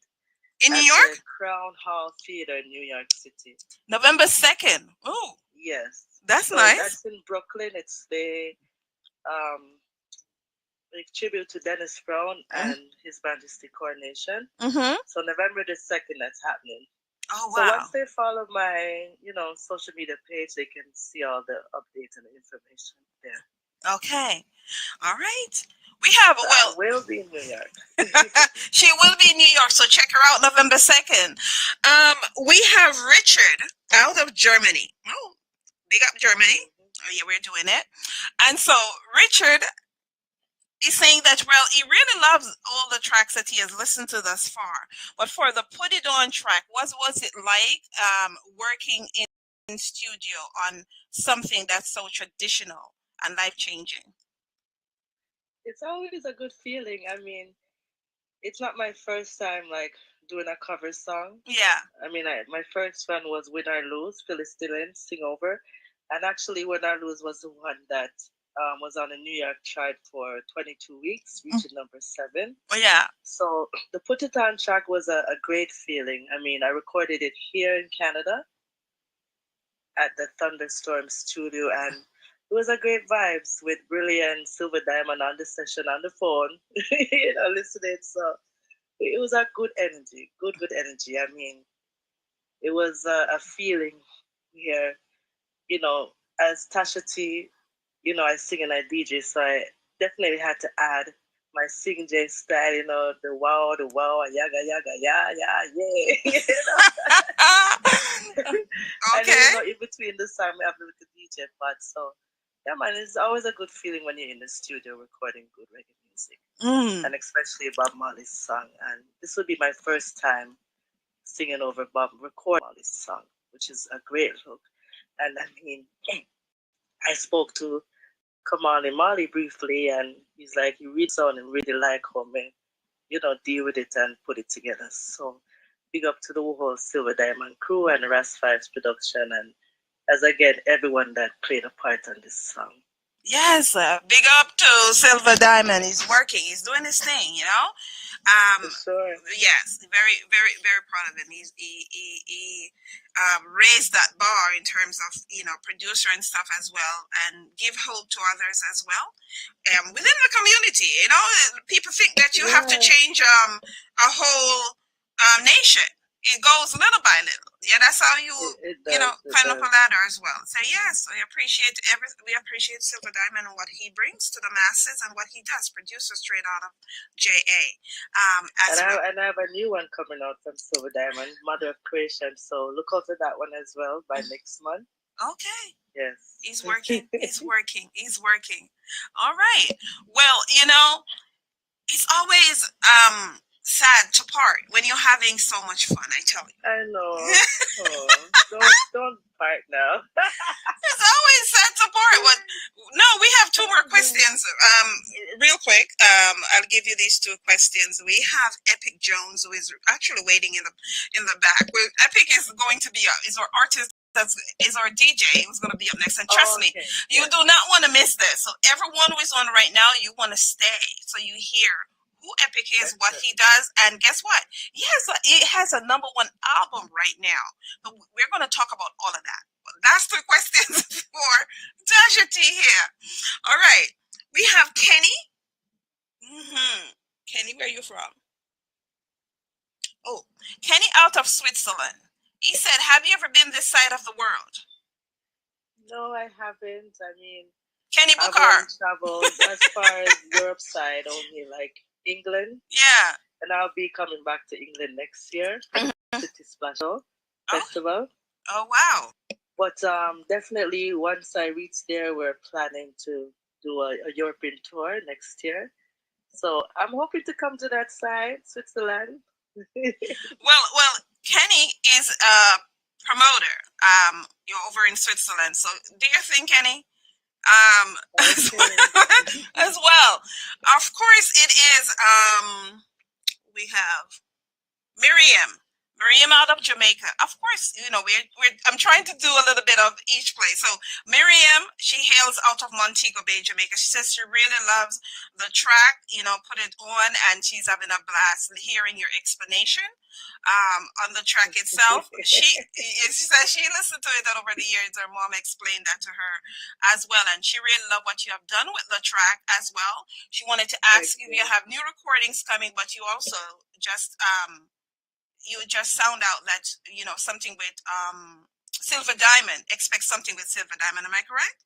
In New York? The Crown Hall Theater in New York City. November 2nd. Oh. Yes. That's nice. That's in Brooklyn. It's the tribute to Dennis Brown and His Majesty Coronation. Mm-hmm. So November the 2nd, that's happening. Oh, wow. So once they follow my, social media page, they can see all the updates and the information there. Okay. All right. We have I will be in New York. She will be in New York, so check her out November 2nd. We have Richard out of Germany. Oh, big up Germany. Oh, yeah, we're doing it. And so Richard is saying that, well, he really loves all the tracks that he has listened to thus far. But for the Put It On track, what was it like working in studio on something that's so traditional and life-changing? It's always a good feeling. I mean, it's not my first time doing a cover song. Yeah. I mean, my first one was Win or Lose, Phyllis Dillon, Sing Over. And actually, Win or Lose was the one that was on the New York chart for 22 weeks, reaching number 7. Oh, yeah. So the Put It On track was a great feeling. I mean, I recorded it here in Canada at the Thunderstorm studio, and it was a great vibes with Brilliant, Silver Diamond on the session on the phone, listening. So it was a good energy, good energy. I mean, it was a feeling here, as Tasha T, I sing and I DJ, so I definitely had to add my sing J style, the wow, yaga, yeah. Okay. And in between the song, we have a little DJ part. So, yeah, man, it's always a good feeling when you're in the studio recording good reggae music. And especially Bob Marley's song. And this would be my first time singing over recording Marley's song, which is a great hook. And I mean, I spoke to Kamali Marley briefly, and he's like, he reads on and really like how me, deal with it and put it together. So big up to the whole Silver Diamond crew and Ras 5's production, and as again, everyone that played a part on this song. Yes, big up to Silver Diamond. He's working. He's doing his thing, For sure. Yes, very, very, very proud of him. He raised that bar in terms of producer and stuff as well, and give hope to others as well. Within the community, people think that you have to change a whole nation. It goes little by little. Yeah, that's how you climb up a ladder as well. So yes, we appreciate Silver Diamond and what he brings to the masses and what he does. Producer straight out of JA. And I have a new one coming out from Silver Diamond, Mother of Creation. So look out for that one as well by next month. Okay. Yes. He's working. He's working. All right. Well, it's always sad to part when you're having so much fun, I tell you. I know. Don't part now. It's always sad to part. No, we have 2 more questions. Real quick, I'll give you these 2 questions. We have Epik Jones, who is actually waiting in the back. Epik is going to be is our artist. Is our DJ who's going to be up next, and trust me, you do not want to miss this. So everyone who is on right now, you want to stay so you hear who Epik is, what he does, and guess what? He has a number 1 album right now. But we're going to talk about all of that. But that's 2 questions for Tasha T here. All right, we have Kenny. Kenny, where are you from? Oh, Kenny out of Switzerland. He said, have you ever been this side of the world? No, I haven't. I mean, Kenny I've Bukar. only traveled as far as Europe side, only like England. Yeah. And I'll be coming back to England next year for the City Splash Festival. Oh, wow. But definitely once I reach there, we're planning to do a European tour next year. So I'm hoping to come to that side, Switzerland. Well, Kenny is a promoter. You're over in Switzerland. So do your thing, Kenny. As well. Of course, it is. We have Miriam out of Jamaica. Of course, I'm trying to do a little bit of each place. So Miriam, she hails out of Montego Bay, Jamaica. She says she really loves the track, put it on, and she's having a blast hearing your explanation on the track itself. She says she listened to it over the years. Her mom explained that to her as well, and she really loved what you have done with the track as well. She wanted to ask you have new recordings coming, but you also just sound out that something with Silver Diamond. Expect something with Silver Diamond. Am I correct?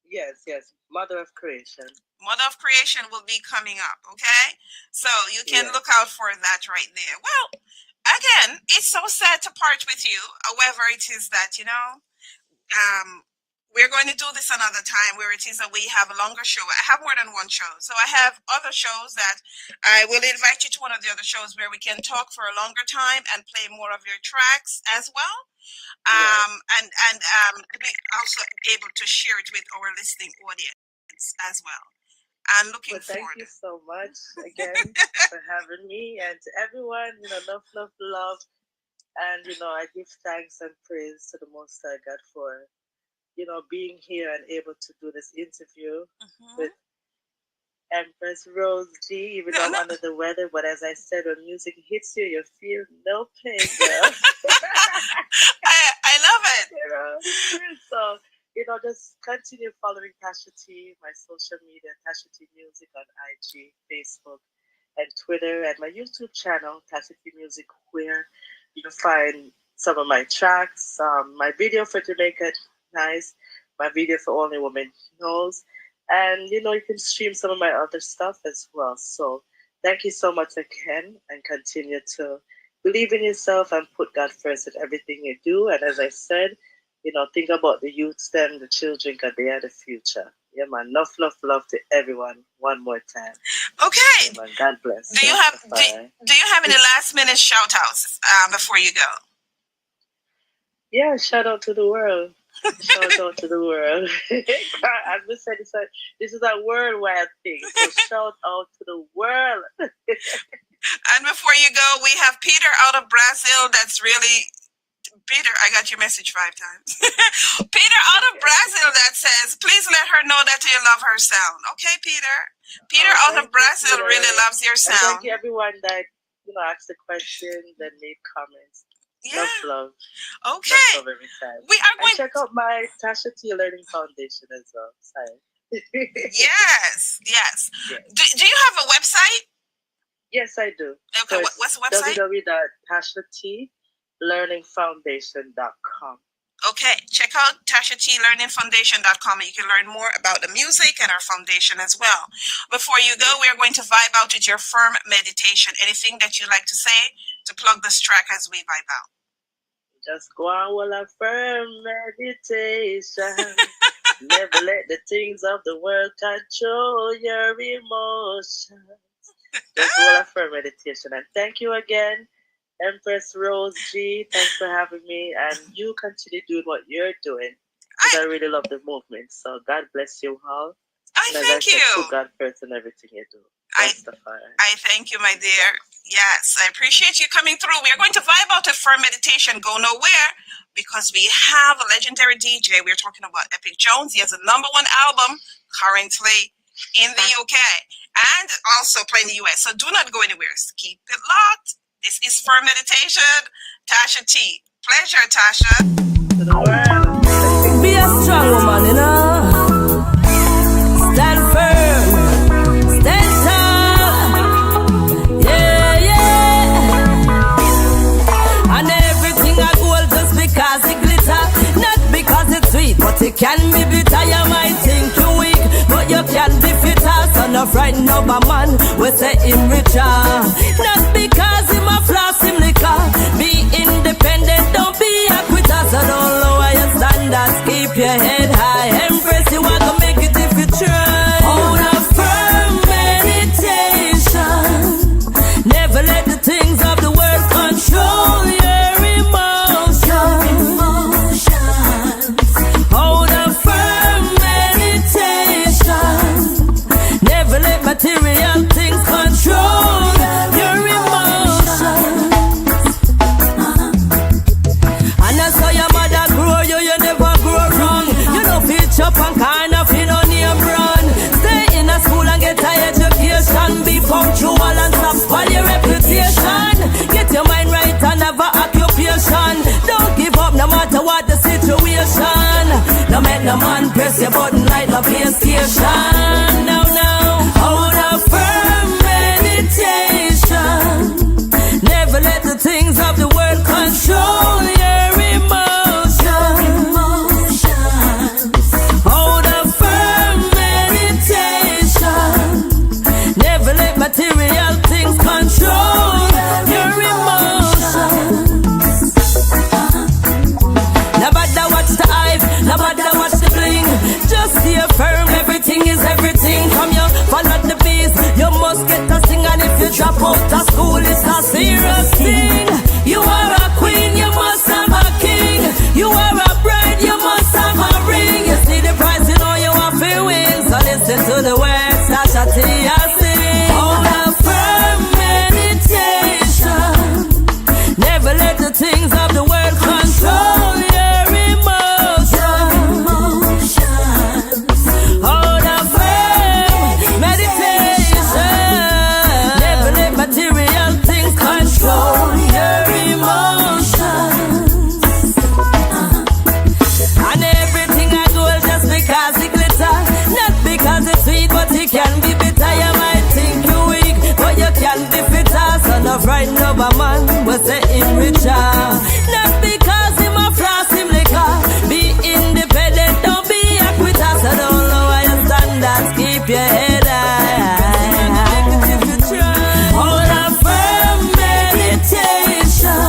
Yes. Mother of Creation will be coming up. Okay, so you can look out for that right there. Well, again, it's so sad to part with you. However, it is that we're going to do this another time where it is that we have a longer show. I have more than one show. So I have other shows that I will invite you to one of the other shows where we can talk for a longer time and play more of your tracks as well. And to be also able to share it with our listening audience as well. I'm looking forward. Thank you so much again for having me, and to everyone, love. And, I give thanks and praise to the Most High God for being here and able to do this interview with Empress Rose G, even though I'm under the weather. But as I said, when music hits you, you feel no pain, girl. I love it. So, just continue following Tasha T, my social media, Tasha T Music on IG, Facebook, and Twitter, and my YouTube channel, Tasha T Music, where you'll find some of my tracks, my video for Jamaica, nice. My video for Only Woman Knows. And, you can stream some of my other stuff as well. So thank you so much again, and continue to believe in yourself and put God first in everything you do. And as I said, think about the youths, them, the children, because they are the future. Yeah, man. Love to everyone. One more time. Okay. Yeah, man. God bless. Do you have any last minute shout outs before you go? Yeah, shout out to the world. Shout out to the world. As we said, this is a worldwide thing. So shout out to the world. And before you go, we have Peter out of Brazil. That's really Peter. I got your message 5 times. Peter out of Brazil that says, please let her know that you love her sound. Okay, Peter. Peter out of Brazil really loves your sound. And thank you everyone that asked the questions and made comments. Yeah. Love. Okay. Love every time. We are going to check out my Tasha T Learning Foundation as well. Sorry. Yes. Do you have a website? Yes, I do. Okay. So what's the website? www.tashatlearningfoundation.com. Okay, check out TashaTLearningFoundation.com and you can learn more about the music and our foundation as well. Before you go, we're going to vibe out with your firm meditation. Anything that you'd like to say to plug this track as we vibe out? Just go on while I firm meditation. Never let the things of the world control your emotions. Just go on a firm meditation. And thank you again, Empress Rose G. Thanks for having me. And you continue doing what you're doing. I really love the movement. So God bless you all. Thank you. Put God first in everything you do. I thank you, my dear. Yes, I appreciate you coming through. We are going to vibe out a firm meditation. Go nowhere, because we have a legendary DJ. We're talking about Epik Jones. He has a #1 album currently in the UK and also playing the US. So do not go anywhere. Keep it locked. This is firm meditation. Tasha T. Pleasure, Tasha. To the world. Be a strong woman, you know. Stand firm. Stand tall. Yeah. And everything I gold just because it glitter. Not because it's sweet, but it can be bitter. You might think you no frighten of a man, we say him richer. Not because him a floss him liquor. Be independent, don't be a quitter. So don't lower your standards, keep your head high. Empress, you are gonna make it if you try. Hold a firm meditation. Never let the things of the world control your emotions. Hold a firm meditation. Never let material things control your emotions. And that's how your mother grow you, you never grow wrong. You know, pitch up and kind of, you know, near run. Stay in a school and get an education. Be punctual and stop spoil your reputation. Get your mind right and have an occupation. Don't give up no matter what the situation. No make no man press your button like the PlayStation. No, no. Hold a firm meditation. Never let the things of the world control your emotions. Hold a firm meditation. Never let material things control your emotions. Nobody watch the hype, nobody watch the bling. Just stay firm, everything is everything. From you follow the beast, you must get a sing. And if you drop out of school, it's a serious thing. You are a queen, you must have a king. You are a bride, you must have a ring. You see the price, you know you want to win. So listen to the words, Tasha sing. Hold a firm meditation. Never let the things of the world control your emotions. Hold a firm meditation. Never let material things control your emotions. And everything I do is just because it glitter. Not because it's sweet, but it can be bitter. You might think you weak, but you can be fitter. Son of right of a man, we say him richer. Not because him a floss him liquor. Be independent, don't be a quitter. So don't lower your standards, keep your head high. Hold a firm meditation.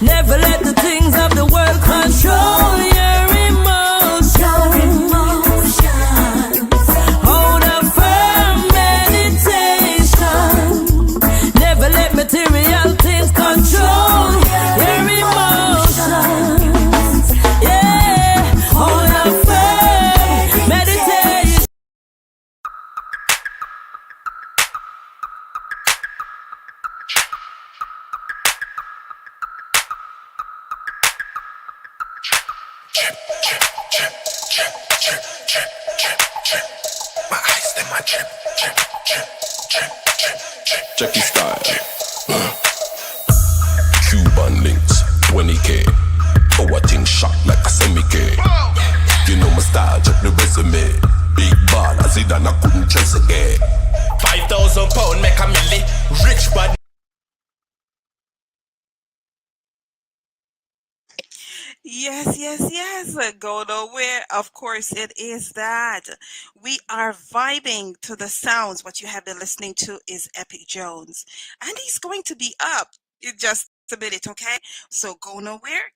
Never let the things of the world control your emotions. Hold a firm meditation. Never let material things control your emotions. Yeah, hold a firm meditation. My eyes, them my drip, drip, drip, drip, drip, drip. Jackie style. Cuban links, 20K. Oh, I think shot like a semi-K. You know my style, check the resume. Big ball, as it and I couldn't chase again. 5,000 pound make a milli. Rich bad. Yes, yes, yes. Go nowhere. Of course, it is that. We are vibing to the sounds. What you have been listening to is Epik Jones. And he's going to be up in just a minute, okay? So go nowhere.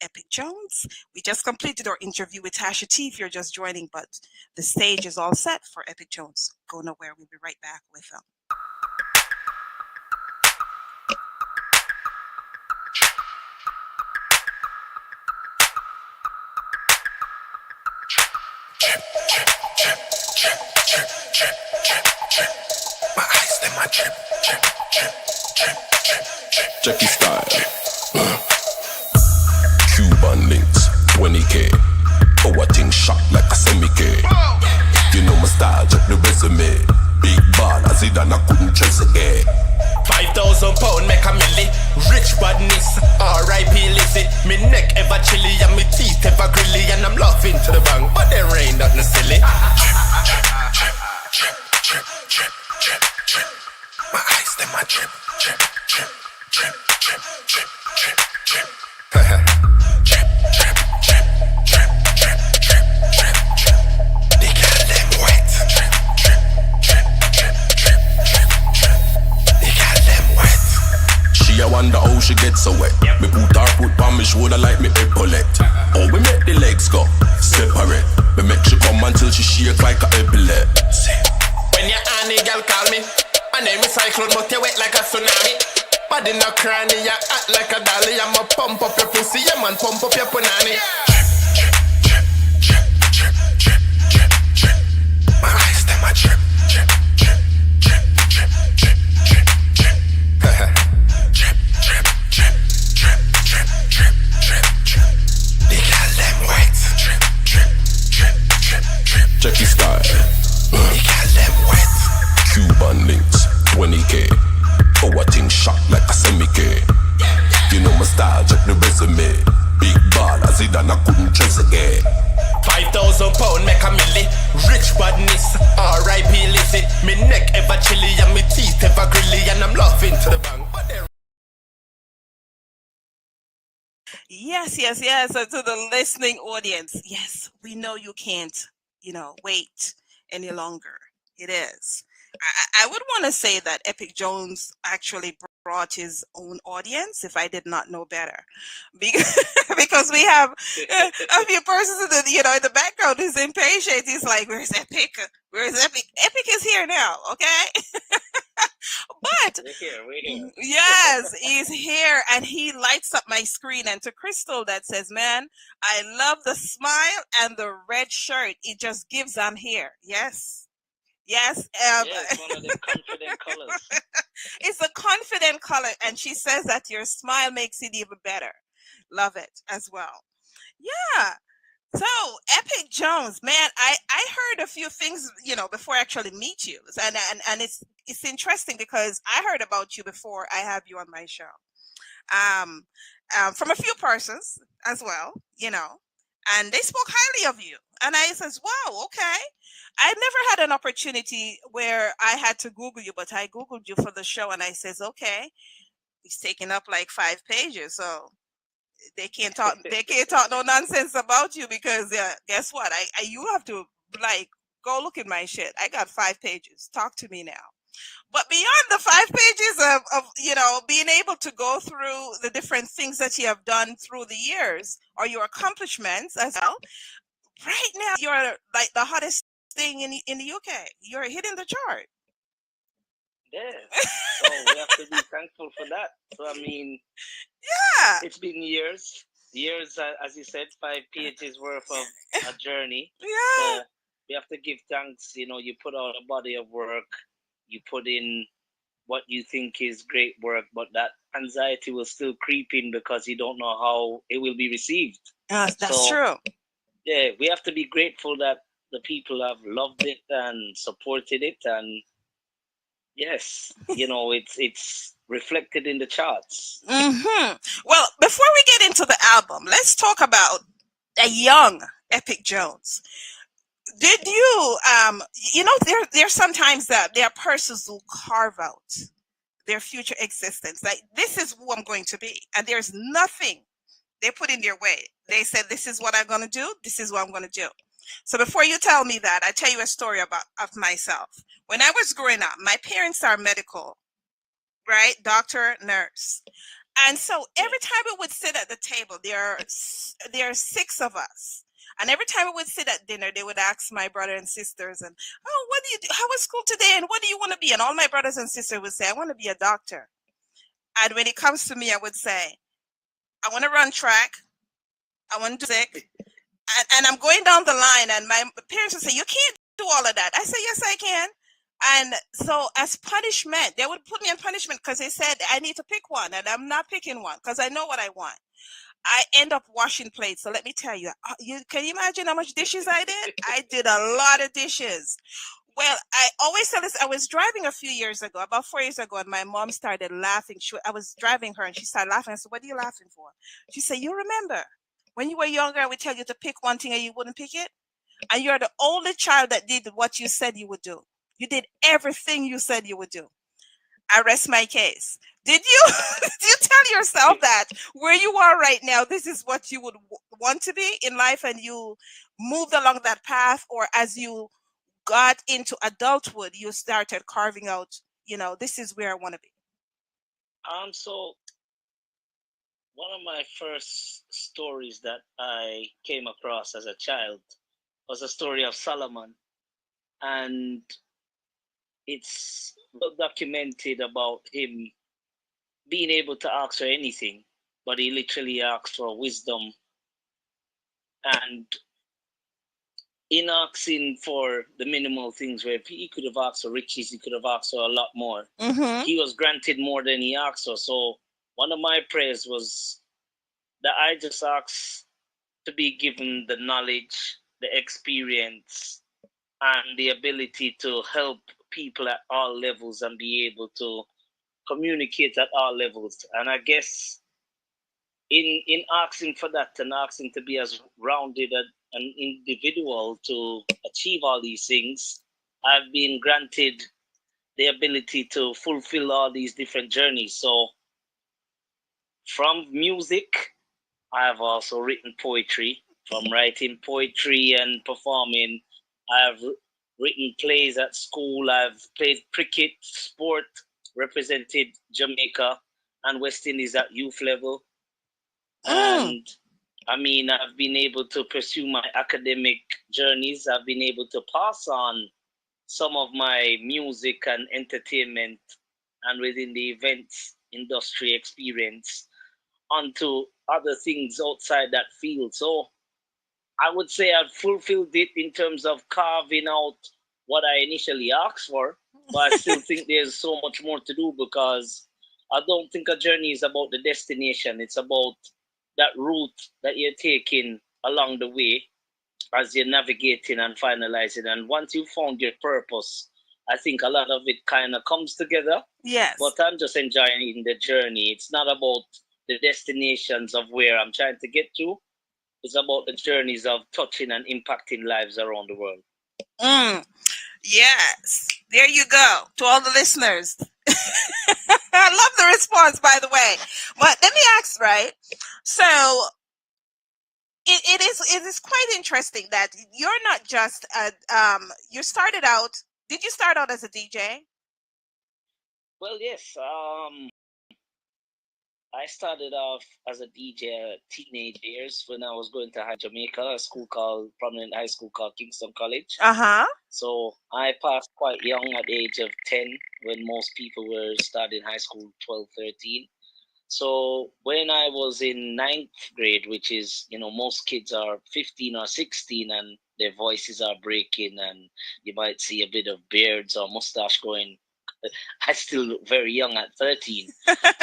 Epik Jones. We just completed our interview with Tasha T if you're just joining, but the stage is all set for Epik Jones. Go nowhere. We'll be right back with him. My eyes, them my drip, drip, drip, drip, drip, drip. Jackie style. Cuban links, 20K. Oh, I think shot like a semi-K. You know my style, check the resume. Big ball, as it and I couldn't chase again. 5,000 pound make a milli. Rich badness, R.I.P. Lizzie. Me neck ever chilly and me teeth ever grilly. And I'm laughing to the bank, but there ain't nothing silly. Drip, drip, drip, drip, drip. My eyes, them my drip, drip, drip, drip, drip, drip, drip, drip. Drip, drip, drip, drip, drip, drip, drip, drip. They got them wet. Drip, drip, get so wet. Me put her foot on me shoulder like me epaulet. Oh, we make the legs go separate. Me make she come until she shake like a epilepsy. When your honey girl call me, my name is Cyclone, but you wet like a tsunami. Body no cranny, you act like a dolly. I'ma pump up your pussy, yeah man, pump up your punani. Drip, drip, drip, drip, drip, drip. My eyes them a drip, drip, drip, drip, drip, drip, drip, drip. Drip, drip, drip, drip, drip, drip, drip, drip. They got them wet. Drip, drip, drip, drip, drip. Jackie style. They got them wet. Cuban links, 20K. Oh, I think shot like a semi-K. You know my style, check the resume. Big ball, as it and I couldn't chase again. 5,000 pound make a milli. Rich badness, R.I.P. illicit. Me neck ever chilly and me teeth ever grilly. And I'm laughing to the bank. Yes, yes, yes. And to the listening audience, yes, we know you can't, wait any longer. It is. I would want to say that Epik Jones actually brought his own audience, if I did not know better, because we have a few persons in the background who's impatient. He's like, "Where's Epik? Where's Epik? Epik is here now, okay?" But we're here. yes, he's here, and he lights up my screen. And to Crystal, that says, "Man, I love the smile and the red shirt. It just gives I'm here." Yes. Yes, it's one of the confident colors. It's a confident color, and she says that your smile makes it even better. Love it as well. Yeah. So, Epik Jones, man, I heard a few things, before I actually meet you, and it's interesting because I heard about you before I have you on my show, from a few persons as well, and they spoke highly of you, and I says, wow, okay. I never had an opportunity where I had to Google you, but I Googled you for the show, and I says, okay, he's taking up like 5 pages, so they can't talk no nonsense about you, because guess what? You have to go look at my shit. I got 5 pages. Talk to me now. But beyond the 5 pages of being able to go through the different things that you have done through the years, or your accomplishments as well, right now you're like the hottest thing in the UK. You're hitting the chart. Yeah. So we have to be thankful for that. So I mean, yeah, it's been years, as you said, 5 pages worth of a journey. Yeah. So we have to give thanks. You put out a body of work, you put in what you think is great work, but that anxiety will still creep in because you don't know how it will be received. That's true. Yeah, we have to be grateful that the people have loved it and supported it, and yes, it's reflected in the charts. Mm-hmm. Well, before we get into the album, let's talk about a young Epik Jones. Did you there's sometimes that there are persons who carve out their future existence, like, this is who I'm going to be, and there's nothing they put in their way. They said, this is what I'm going to do, this is what I'm going to do. So before you tell me that, I tell you a story of myself. When I was growing up, my parents are medical, right? Doctor, nurse. And so every time we would sit at the table, there are 6 of us. And every time we would sit at dinner, they would ask my brother and sisters, and, oh, what do you do? How was school today? And what do you want to be? And all my brothers and sisters would say, I want to be a doctor. And when it comes to me, I would say, I want to run track. I want to do music. And I'm going down the line, and my parents would say, you can't do all of that. I say, yes, I can. And so as punishment, they would put me in punishment because they said I need to pick one, and I'm not picking one because I know what I want. I end up washing plates. So let me tell you, can you imagine how much dishes I did? I did a lot of dishes. Well, I always tell this. I was driving a few years ago, about 4 years ago, and my mom started laughing. I was driving her, and she started laughing. I said, what are you laughing for? She said, you remember when you were younger, I would tell you to pick one thing and you wouldn't pick it? And you're the only child that did what you said you would do. You did everything you said you would do. I rest my case. Did you tell yourself that where you are right now, this is what you would want to be in life, and you moved along that path? Or as you got into adulthood, you started carving out, this is where I want to be? So One of my first stories that I came across as a child was a story of Solomon, and it's well documented about him being able to ask for anything, but he literally asked for wisdom. And in asking for the minimal things, where he could have asked for riches, he could have asked for a lot more. He was granted more than he asked for. So one of my prayers was that I just asked to be given the knowledge, the experience, and the ability to help people at all levels and be able to communicate at all levels. And I guess in asking for that and asking to be as rounded an individual to achieve all these things, I've been granted the ability to fulfill all these different journeys. So from music, I have also written poetry. From writing poetry and performing, I've written plays at school. I've played cricket, sport, represented Jamaica and West Indies at youth level. And I mean, I've been able to pursue my academic journeys. I've been able to pass on some of my music and entertainment and within the events industry experience onto other things outside that field. So I would say I've fulfilled it in terms of carving out what I initially asked for, but I still think there's so much more to do, because I don't think a journey is about the destination. It's about that route that you're taking along the way as you're navigating and finalizing. And once you've found your purpose, I think a lot of it kind of comes together. Yes. But I'm just enjoying the journey. It's not about the destinations of where I'm trying to get to. It's about the journeys of touching and impacting lives around the world. Yes. There you go. To all the listeners. I love the response, by the way. But let me ask, right? So it is quite interesting that you're not just you started out. Did you start out as a DJ? Well, yes. I started off as a DJ at teenage years when I was going to Jamaica, a school called prominent high school called Kingston College. So I passed quite young at the age of 10 when most people were starting high school 12, 13. So when I was in ninth grade, which is, most kids are 15 or 16 and their voices are breaking and you might see a bit of beards or mustache going. I still look very young at 13.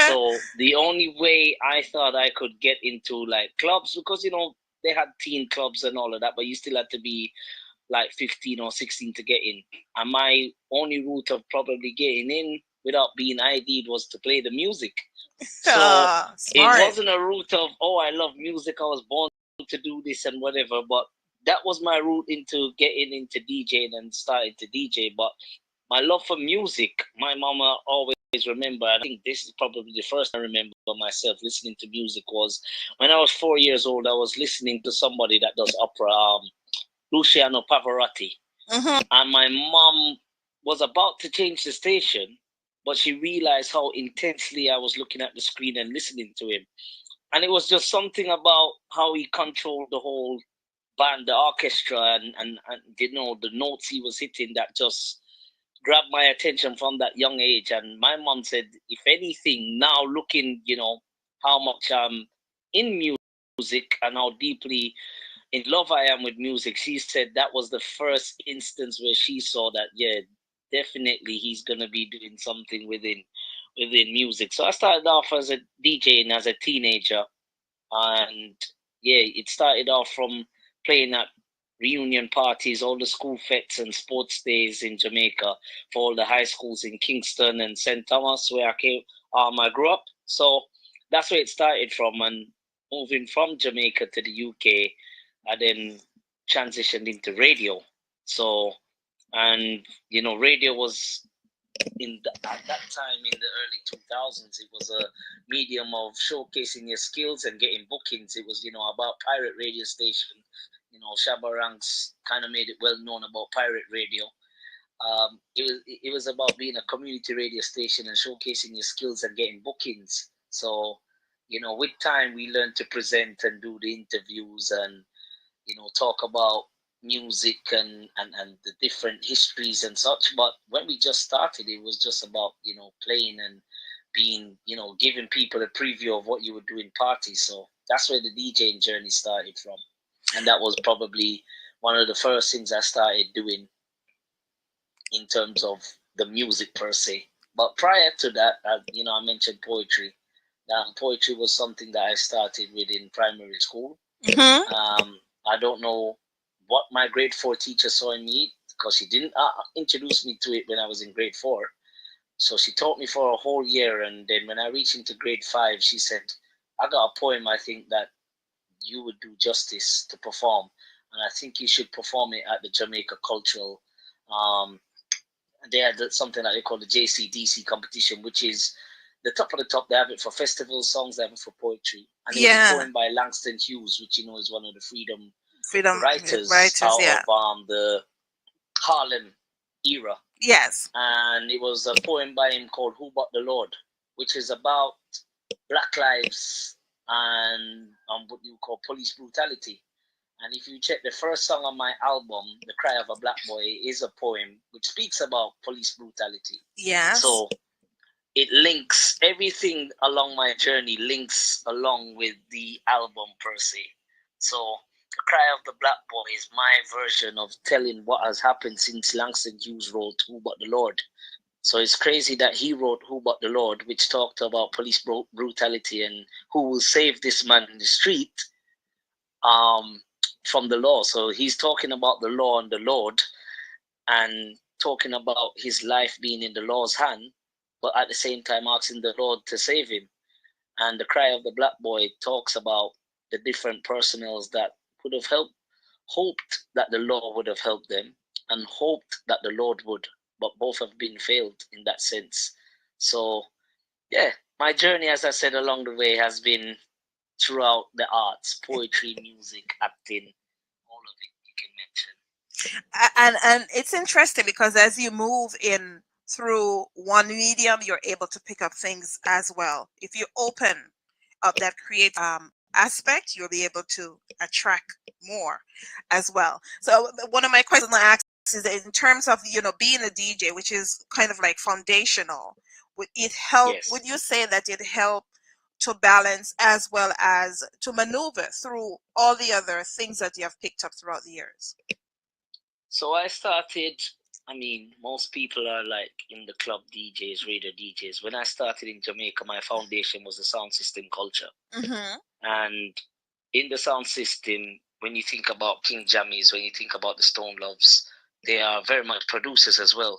So the only way I thought I could get into like clubs, because, they had teen clubs and all of that, but you still had to be like 15 or 16 to get in. And my only route of probably getting in without being ID'd was to play the music. So it wasn't a route of, oh, I love music, I was born to do this and whatever, but that was my route into getting into DJing and starting to DJ. But my love for music, my mama always remember, I think this is probably the first I remember myself listening to music, was when I was 4 years old. I was listening to somebody that does opera, Luciano Pavarotti. And my mom was about to change the station, but she realized how intensely I was looking at the screen and listening to him. And it was just something about how he controlled the whole band, the orchestra, and the notes he was hitting that just grabbed my attention from that young age. And my mom said, if anything, now looking, how much I'm in music and how deeply in love I am with music, she said that was the first instance where she saw that, yeah, definitely he's gonna be doing something within music. So I started off as a DJ and as a teenager, and yeah, it started off from playing at reunion parties, all the school fetes and sports days in Jamaica for all the high schools in Kingston and St. Thomas, where I grew up. So that's where it started from, and moving from Jamaica to the UK, I then transitioned into radio. So, and radio was at that time in the early 2000s, it was a medium of showcasing your skills and getting bookings. It was about pirate radio station. Shabba Ranks kind of made it well known about pirate radio. It was about being a community radio station and showcasing your skills and getting bookings. So with time we learn to present and do the interviews and, talk about music and the different histories and such. But when we just started, it was just about, playing and being, giving people a preview of what you would do in parties. So that's where the DJing journey started from. And that was probably one of the first things I started doing in terms of the music per se. But prior to that, I mentioned poetry. Poetry was something that I started with in primary school. I don't know what my grade 4 teacher saw in me, because she didn't introduce me to it when I was in grade 4. So she taught me for a whole year, and then when I reached into grade 5, she said, I got a poem I think that you would do justice to perform, and I think you should perform it at the Jamaica Cultural. They had something that they call the JCDC competition, which is the top of the top. They have it for festivals, songs, they have it for poetry. And it was a poem by Langston Hughes, which is one of the freedom writers out of the Harlem era. Yes. And it was a poem by him called Who But the Lord, which is about Black lives and what you call police brutality. And if you check the first song on my album, The Cry of a Black Boy, is a poem which speaks about police brutality. Yes. So it links everything along my journey, links along with the album per se. So The Cry of the Black Boy is my version of telling what has happened since Langston Hughes wrote Who But the Lord. So it's crazy that he wrote Who But the Lord, which talked about police brutality and who will save this man in the street from the law. So he's talking about the law and the Lord, and talking about his life being in the law's hand, but at the same time asking the Lord to save him. And The Cry of the Black Boy talks about the different personnels that would have hoped that the law would have helped them, and hoped that the Lord would, but both have been failed in that sense. So, yeah, my journey, as I said, along the way has been throughout the arts, poetry, music, acting, all of it you can mention. And it's interesting because as you move in through one medium, you're able to pick up things as well. If you open up that creative aspect, you'll be able to attract more as well. So one of my questions I ask is in terms of being a DJ, which is kind of like foundational, would it help? Yes. Would you say that it helped to balance as well as to maneuver through all the other things that you have picked up throughout the years? So I started, most people are like in the club DJs, radio DJs. When I started in Jamaica, my foundation was the sound system culture. Mm-hmm. And in the sound system, when you think about King Jammies, when you think about the Stone Loves, they are very much producers as well.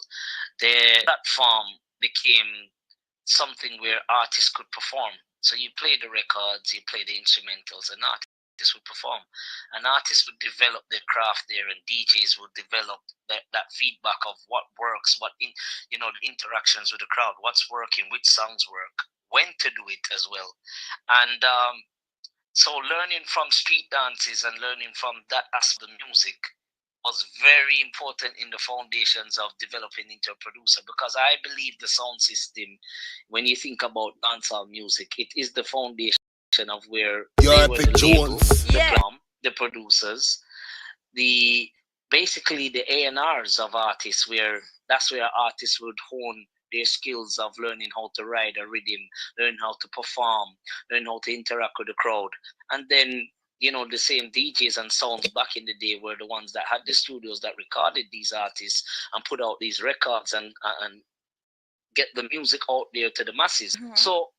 Their platform became something where artists could perform. So you play the records, you play the instrumentals, and artists would perform. And artists would develop their craft there, and DJs would develop that feedback of what works, the interactions with the crowd, what's working, which songs work, when to do it as well. And so learning from street dances and learning from that aspect of music was very important in the foundations of developing into a producer, because I believe the sound system, when you think about dancehall music, it is the foundation of where You're they were Epik the label, Jones. the producers, basically the A&Rs of artists, where that's where artists would hone their skills of learning how to ride a rhythm, learn how to perform, learn how to interact with the crowd. And then the same DJs and sounds back in the day were the ones that had the studios that recorded these artists and put out these records and get the music out there to the masses. Mm-hmm. So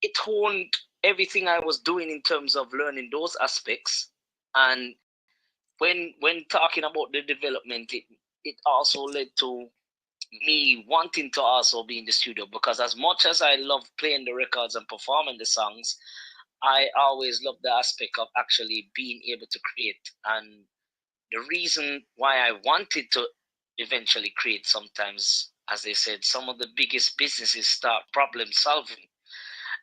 it honed everything I was doing in terms of learning those aspects. And when talking about the development, it also led to me wanting to also be in the studio, because as much as I love playing the records and performing the songs, I always love the aspect of actually being able to create. And the reason why I wanted to eventually create, sometimes, as they said, some of the biggest businesses start problem solving.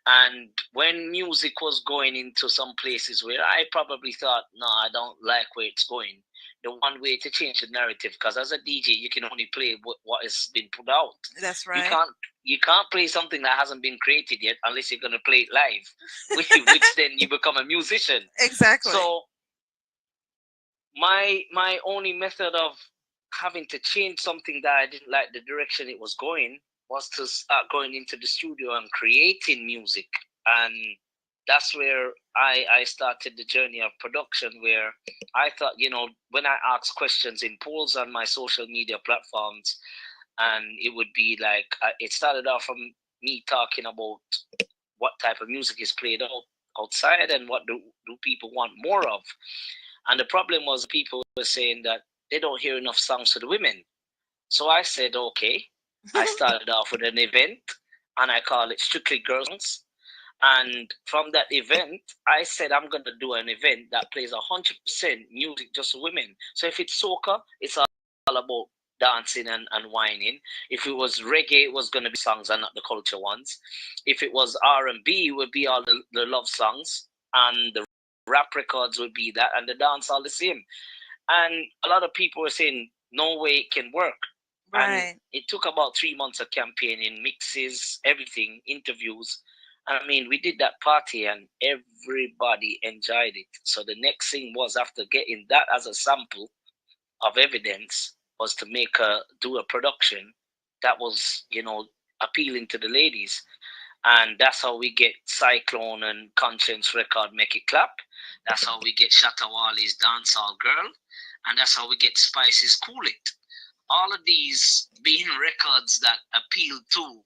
And when music was going into some places where I probably thought, no, I don't like where it's going, the one way to change the narrative, because as a DJ, you can only play what has been put out. That's right. You can't play something that hasn't been created yet unless you're going to play it live, which then you become a musician. Exactly. So my only method of having to change something that I didn't like the direction it was going was to start going into the studio and creating music. And that's where I started the journey of production, where I thought, when I asked questions in polls on my social media platforms, and it would be like, it started off from me talking about what type of music is played outside and what do people want more of. And the problem was people were saying that they don't hear enough songs for the women. So I said, okay. I started off with an event, and I call it Strictly Girls. And from that event, I said I'm going to do an event that plays 100% music just for women. So if it's soca, it's all about dancing and whining. If it was reggae, it was going to be songs and not the culture ones. If it was R&B, it would be all the love songs, and the rap records would be that, and the dance all the same. And a lot of people were saying, no way it can work. Right. And it took about 3 months of campaigning, mixes, everything, interviews. I mean, we did that party and everybody enjoyed it. So the next thing was, after getting that as a sample of evidence, was to do a production that was, appealing to the ladies. And that's how we get Cyclone and Conscience record Make It Clap. That's how we get Shatta Wali's Dancehall Girl. And that's how we get Spice's Cool It. All of these being records that appeal to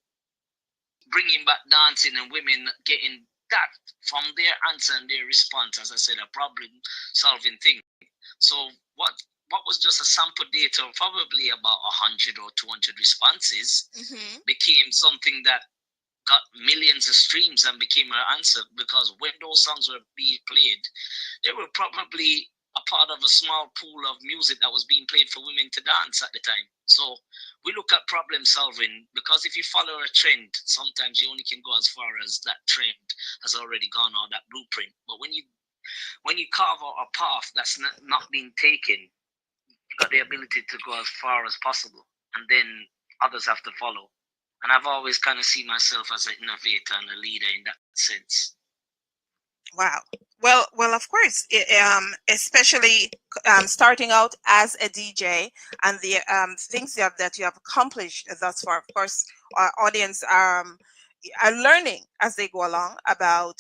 bringing back dancing and women getting that from their answer and their response, as I said, a problem-solving thing. So what was just a sample data of probably about 100 or 200 responses became something that got millions of streams and became an answer, because when those songs were being played, they were probably a part of a small pool of music that was being played for women to dance at the time. So we look at problem solving, because if you follow a trend, sometimes you only can go as far as that trend has already gone, or that blueprint. But when you carve out a path that's not being taken, you've got the ability to go as far as possible, and then others have to follow. And I've always kind of seen myself as an innovator and a leader in that sense. Wow. Well, of course, especially starting out as a DJ, and the things that you have accomplished thus far. Of course, our audience are learning as they go along about,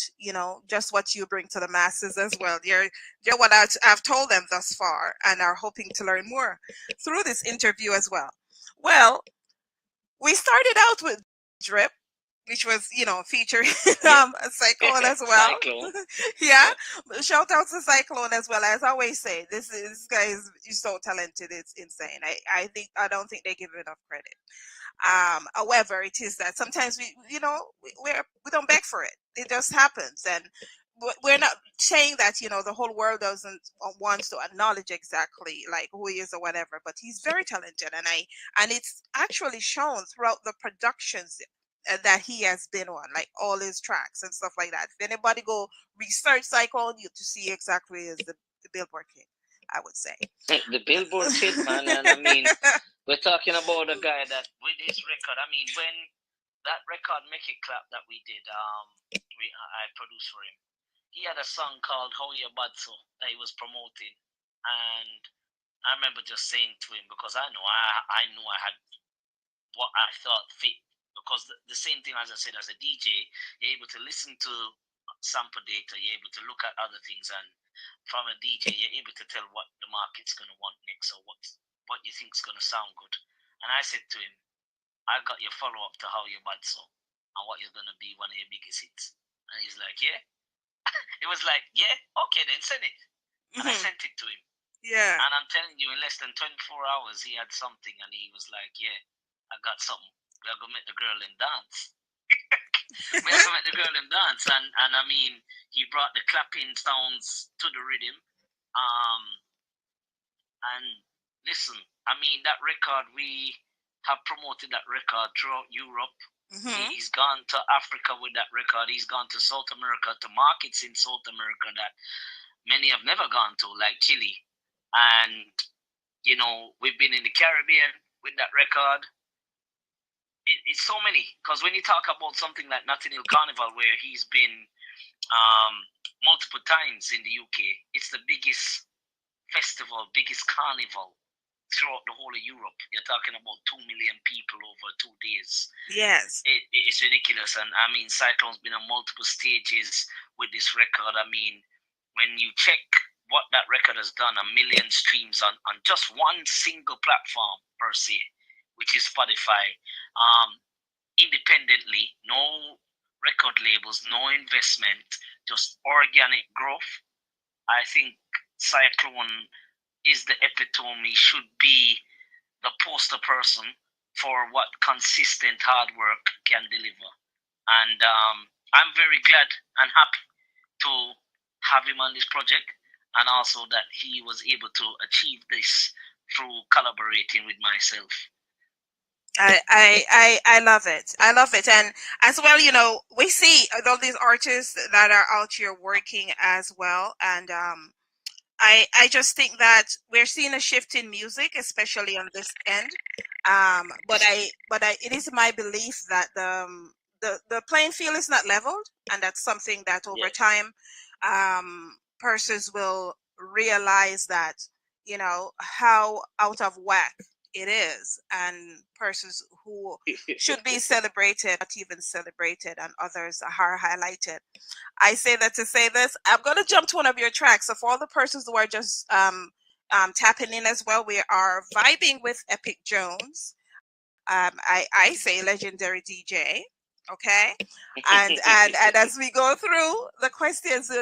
just what you bring to the masses as well. They're what I've told them thus far, and are hoping to learn more through this interview as well. Well, we started out with Drip, which was, featuring Cyclone as well. Cyclone. Yeah. Shout out to Cyclone as well. As I always say, this guy is so talented, it's insane. I don't think they give enough credit. However, it is that sometimes we don't beg for it. It just happens, and we're not saying that the whole world doesn't want to acknowledge exactly like who he is or whatever. But he's very talented, and it's actually shown throughout the productions that he has been on, like all his tracks and stuff like that. If anybody go research Cyclone, you to see exactly as the Billboard King, I would say. The Billboard King, man, and I mean, we're talking about a guy that with his record. I mean, when that record Make It Clap that we did, I produced for him. He had a song called How You Bad So that he was promoting, and I remember just saying to him, because I knew I had what I thought fit. Because the same thing, as I said, as a DJ, you're able to listen to sample data, you're able to look at other things, and from a DJ, you're able to tell what the market's going to want next, or what you think is going to sound good. And I said to him, I got your follow-up to How You Bad So, and what is going to be one of your biggest hits. And he's like, yeah. It was like, yeah, okay, then send it. And I sent it to him. Yeah. And I'm telling you, in less than 24 hours, he had something, and he was like, yeah, I got something. We're going to make the girl in dance. We're going to make the girl in dance. And I mean, he brought the clapping sounds to the rhythm. And listen, I mean, that record, we have promoted that record throughout Europe. He's gone to Africa with that record. He's gone to South America, to markets in South America that many have never gone to, like Chile. And, you know, we've been in the Caribbean with that record. It's so many. Because when you talk about something like Notting Hill Carnival, where he's been multiple times in the UK, it's the biggest festival, biggest carnival throughout the whole of Europe. You're talking about 2 million people over 2 days. Yes. It's ridiculous. And I mean, Cyclone's been on multiple stages with this record. I mean, when you check what that record has done, 1 million streams on just one single platform per se, which is Spotify. Independently, no record labels, no investment, just organic growth. I think Cyclone is the epitome, should be the poster person for what consistent hard work can deliver. And I'm very glad and happy to have him on this project, and also that he was able to achieve this through collaborating with myself. I love it. I love it. And as well, you know, we see all these artists that are out here working as well. And I just think that we're seeing a shift in music, especially on this end. But it is my belief that the playing field is not leveled, and that's something that over time, persons will realize that, you know, how out of whack it is, and persons who should be celebrated, not even celebrated, and others are highlighted. I say that to say this. I'm going to jump to one of your tracks. So for all the persons who are just tapping in as well, we are vibing with Epik Jones. I say legendary DJ. Okay, and as we go through the questions,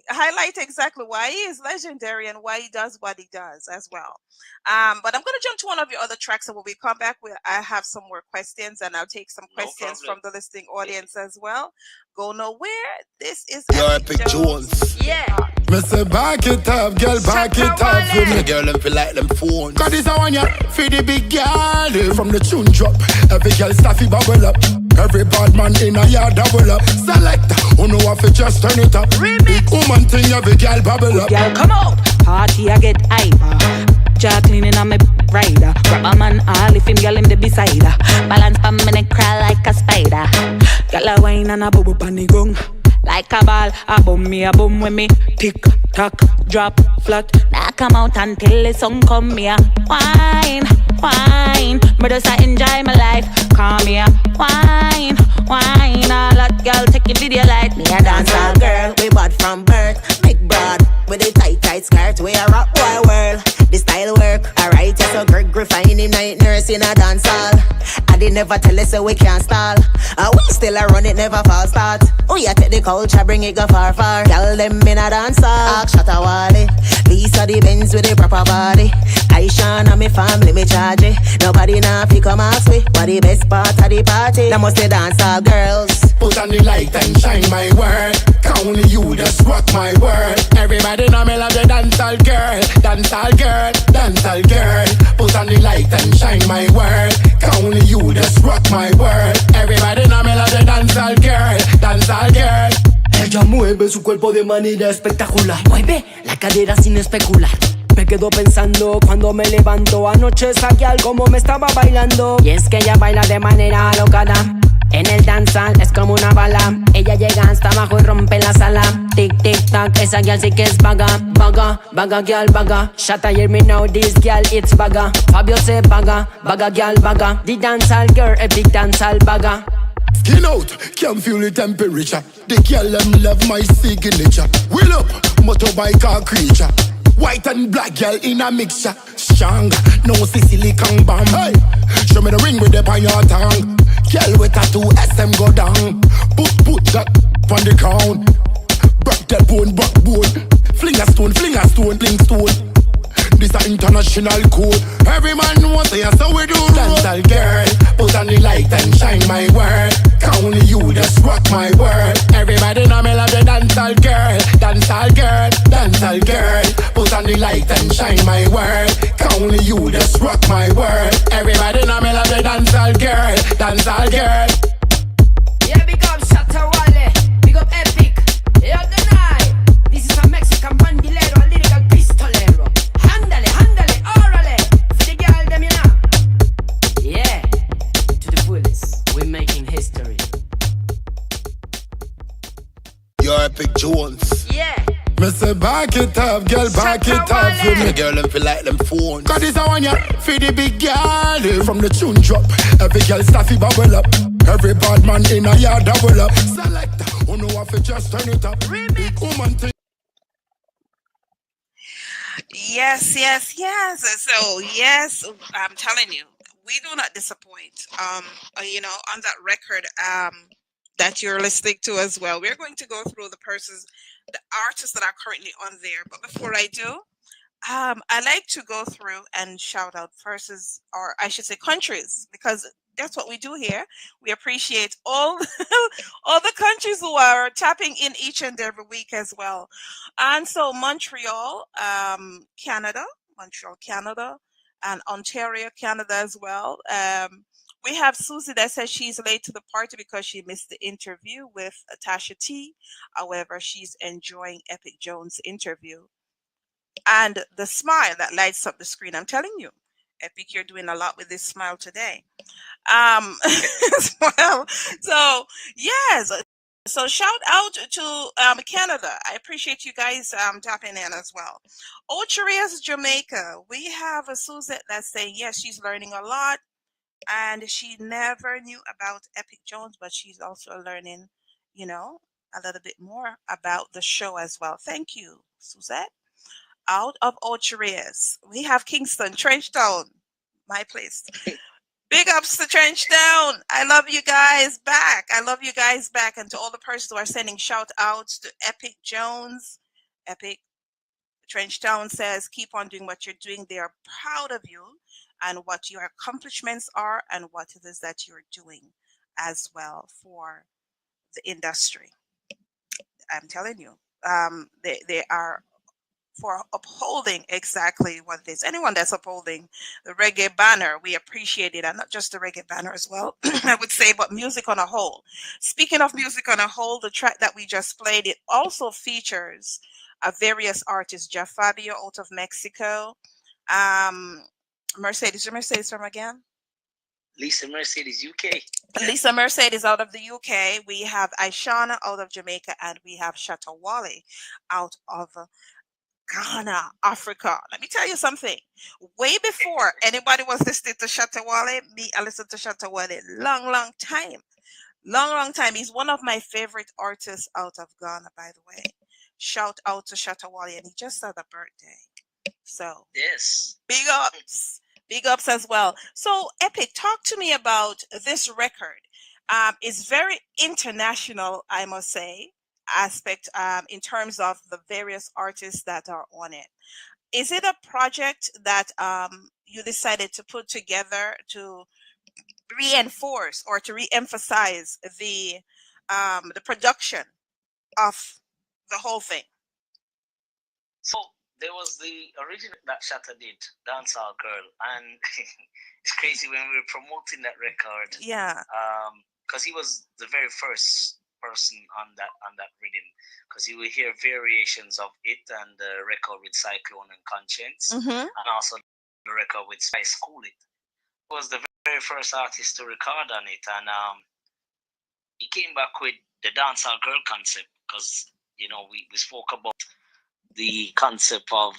highlight exactly why he is legendary and why he does what he does as well. But I'm going to jump to one of your other tracks, and when we come back, I have some more questions, and I'll take some questions from the listening audience as well. Go nowhere. This is Epik Jones. Yeah. Me say back it up, girl, back it up. For me, girl, them feel like them phones. Cause this a one ya, for the big girl. From the tune drop, every girl staffy bubble up. Every bad man in a yard double up. Select, who know if it just turn it up. Big woman thing, every girl bubble up. Girl, come out, party I get hyper. Jaw cleaning on me rider. Grab a man all if him girl him the beside her. Balance pa me neck crawl like a spider. Girl a wine and a bubble pan the gong. Like a ball, a boom me, a boom with me. Tick, tock, drop, flat. Now come out until the sun come here. Wine, wine. But just I enjoy my life. Come here. Wine, wine. All that girl take your video light. Me a dancehall girl, we bad from birth. Big broad, with a tight skirt. We a rock boy world. The style work. Alright, yes, so Greg Griffin in night nurse in a dancehall. I did never tell us so we can't stall. We still a run it, never fall start. Oh yeah, take the culture, bring it go far. Tell them in a dancehall. Ask Shatta Wally. Lisa the Benz with the proper body. Aisha and me family, me charge it. Nobody now fi come ask me what the best part of the party. Now must the dancehall girls. Put on the light and shine my world. Only you just rock my world. Everybody know me love the dancehall girl. Dancehall girl, dancehall girl. Put on the light and shine my world. Only you just rock my world. Everybody know me love the dancehall girl. Dancehall girl. Ella mueve su cuerpo de manera espectacular. Mueve la cadera sin especular. Me quedo pensando cuando me levanto. Anoche saqué al como me estaba bailando. Y es que ella baila de manera alocada. En el dancehall es como una bala. Ella llega hasta abajo y rompe la sala. Tic, tic, tac, esa girl sí que es vaga. Vaga, vaga, girl, vaga. Shatta hear me now, this girl it's vaga. Fabio say vaga, vaga, girl, vaga. The dancehall girl, Epik dancehall vaga. Skin out, can feel the temperature. The girl them love my signature. Wheel up, motorbike or creature. White and black girl in a mixture. Strong, no silicon bomb. Hey, show me the ring with the on your tongue. Girl with tattoo, SM go down. Put that on the ground. Break that bone, Fling a stone, fling stone. This a international code. Every man wants to hear so we do. Dancehall girl, put on the light and shine my world. Only you just rock my world. Everybody know me love the dancehall girl. Dancehall girl, dancehall girl. Put on the light and shine my world. Only you just rock my world. Everybody know me love the dancehall girl. Dancehall girl. Yeah, big up Shatta Wally. Big up Epik. Yeah, the night. This is a Mexican bandolero, a lyrical pistolero. Handale, say back it up, girl, back it up for me. Girl, them feel like them phones. Cause this a one ya, for the big girl. From the tune drop, every girl staffy bubble up. Every bad man in a yard double up. Select, who know if it just turn it up. Big woman thing. Yes, yes, yes. So yes, I'm telling you, we do not disappoint. You know, on that record, that you're listening to as well. We're going to go through the artists that are currently on there. But before I do, I like to go through and shout out verses, or I should say countries, because that's what we do here. We appreciate all all the countries who are tapping in each and every week as well. And so Montreal, Canada, and Ontario, Canada as well. We have Susie that says she's late to the party because she missed the interview with Tasha T. However, she's enjoying Epik Jones' interview. And the smile that lights up the screen. I'm telling you, Epik, you're doing a lot with this smile today. Well, so yes. So shout out to Canada. I appreciate you guys tapping in as well. Ocherias, Jamaica. We have a Suzette that's saying yes, she's learning a lot, and she never knew about Epik Jones, but she's also learning, you know, a little bit more about the show as well. Thank you, Suzette. Out of Ocherias, we have Kingston, Trenchtown, my place. Big ups to Trenchtown. I love you guys back. I love you guys back. And to all the persons who are sending shout outs to Epik Jones. Epik Trenchtown says, keep on doing what you're doing. They are proud of you and what your accomplishments are and what it is that you're doing as well for the industry. I'm telling you, they are for upholding exactly what it is. Anyone that's upholding the reggae banner, we appreciate it. And not just the reggae banner as well, I would say, but music on a whole. Speaking of music on a whole, the track that we just played, it also features various artists. Jeff Fabio out of Mexico. Mercedes from again? Lisa Mercedes, UK. Lisa Mercedes out of the UK. We have Aishana out of Jamaica, and we have Shatawale out of Ghana, Africa. Let me tell you something. Way before anybody was listening to Shatawale, I listened to Shatawale long time. Long time. He's one of my favorite artists out of Ghana, by the way. Shout out to Shatawale, and he just had a birthday. So yes, big ups. Big ups as well. So Epik, talk to me about this record. It's very international, I must say, aspect in terms of the various artists that are on it. Is it a project that you decided to put together to reinforce or to re-emphasize the production of the whole thing? So there was the original that Shatta did, Dancehall Girl, and it's crazy when we were promoting that record. Yeah. Because he was the very first person on that rhythm, because you will hear variations of it and the record with Cyclone and Conscience, and also the record with Spice Cool It. He was the very first artist to record on it, and he came back with the Dancehall Girl concept, because you know we spoke about the concept of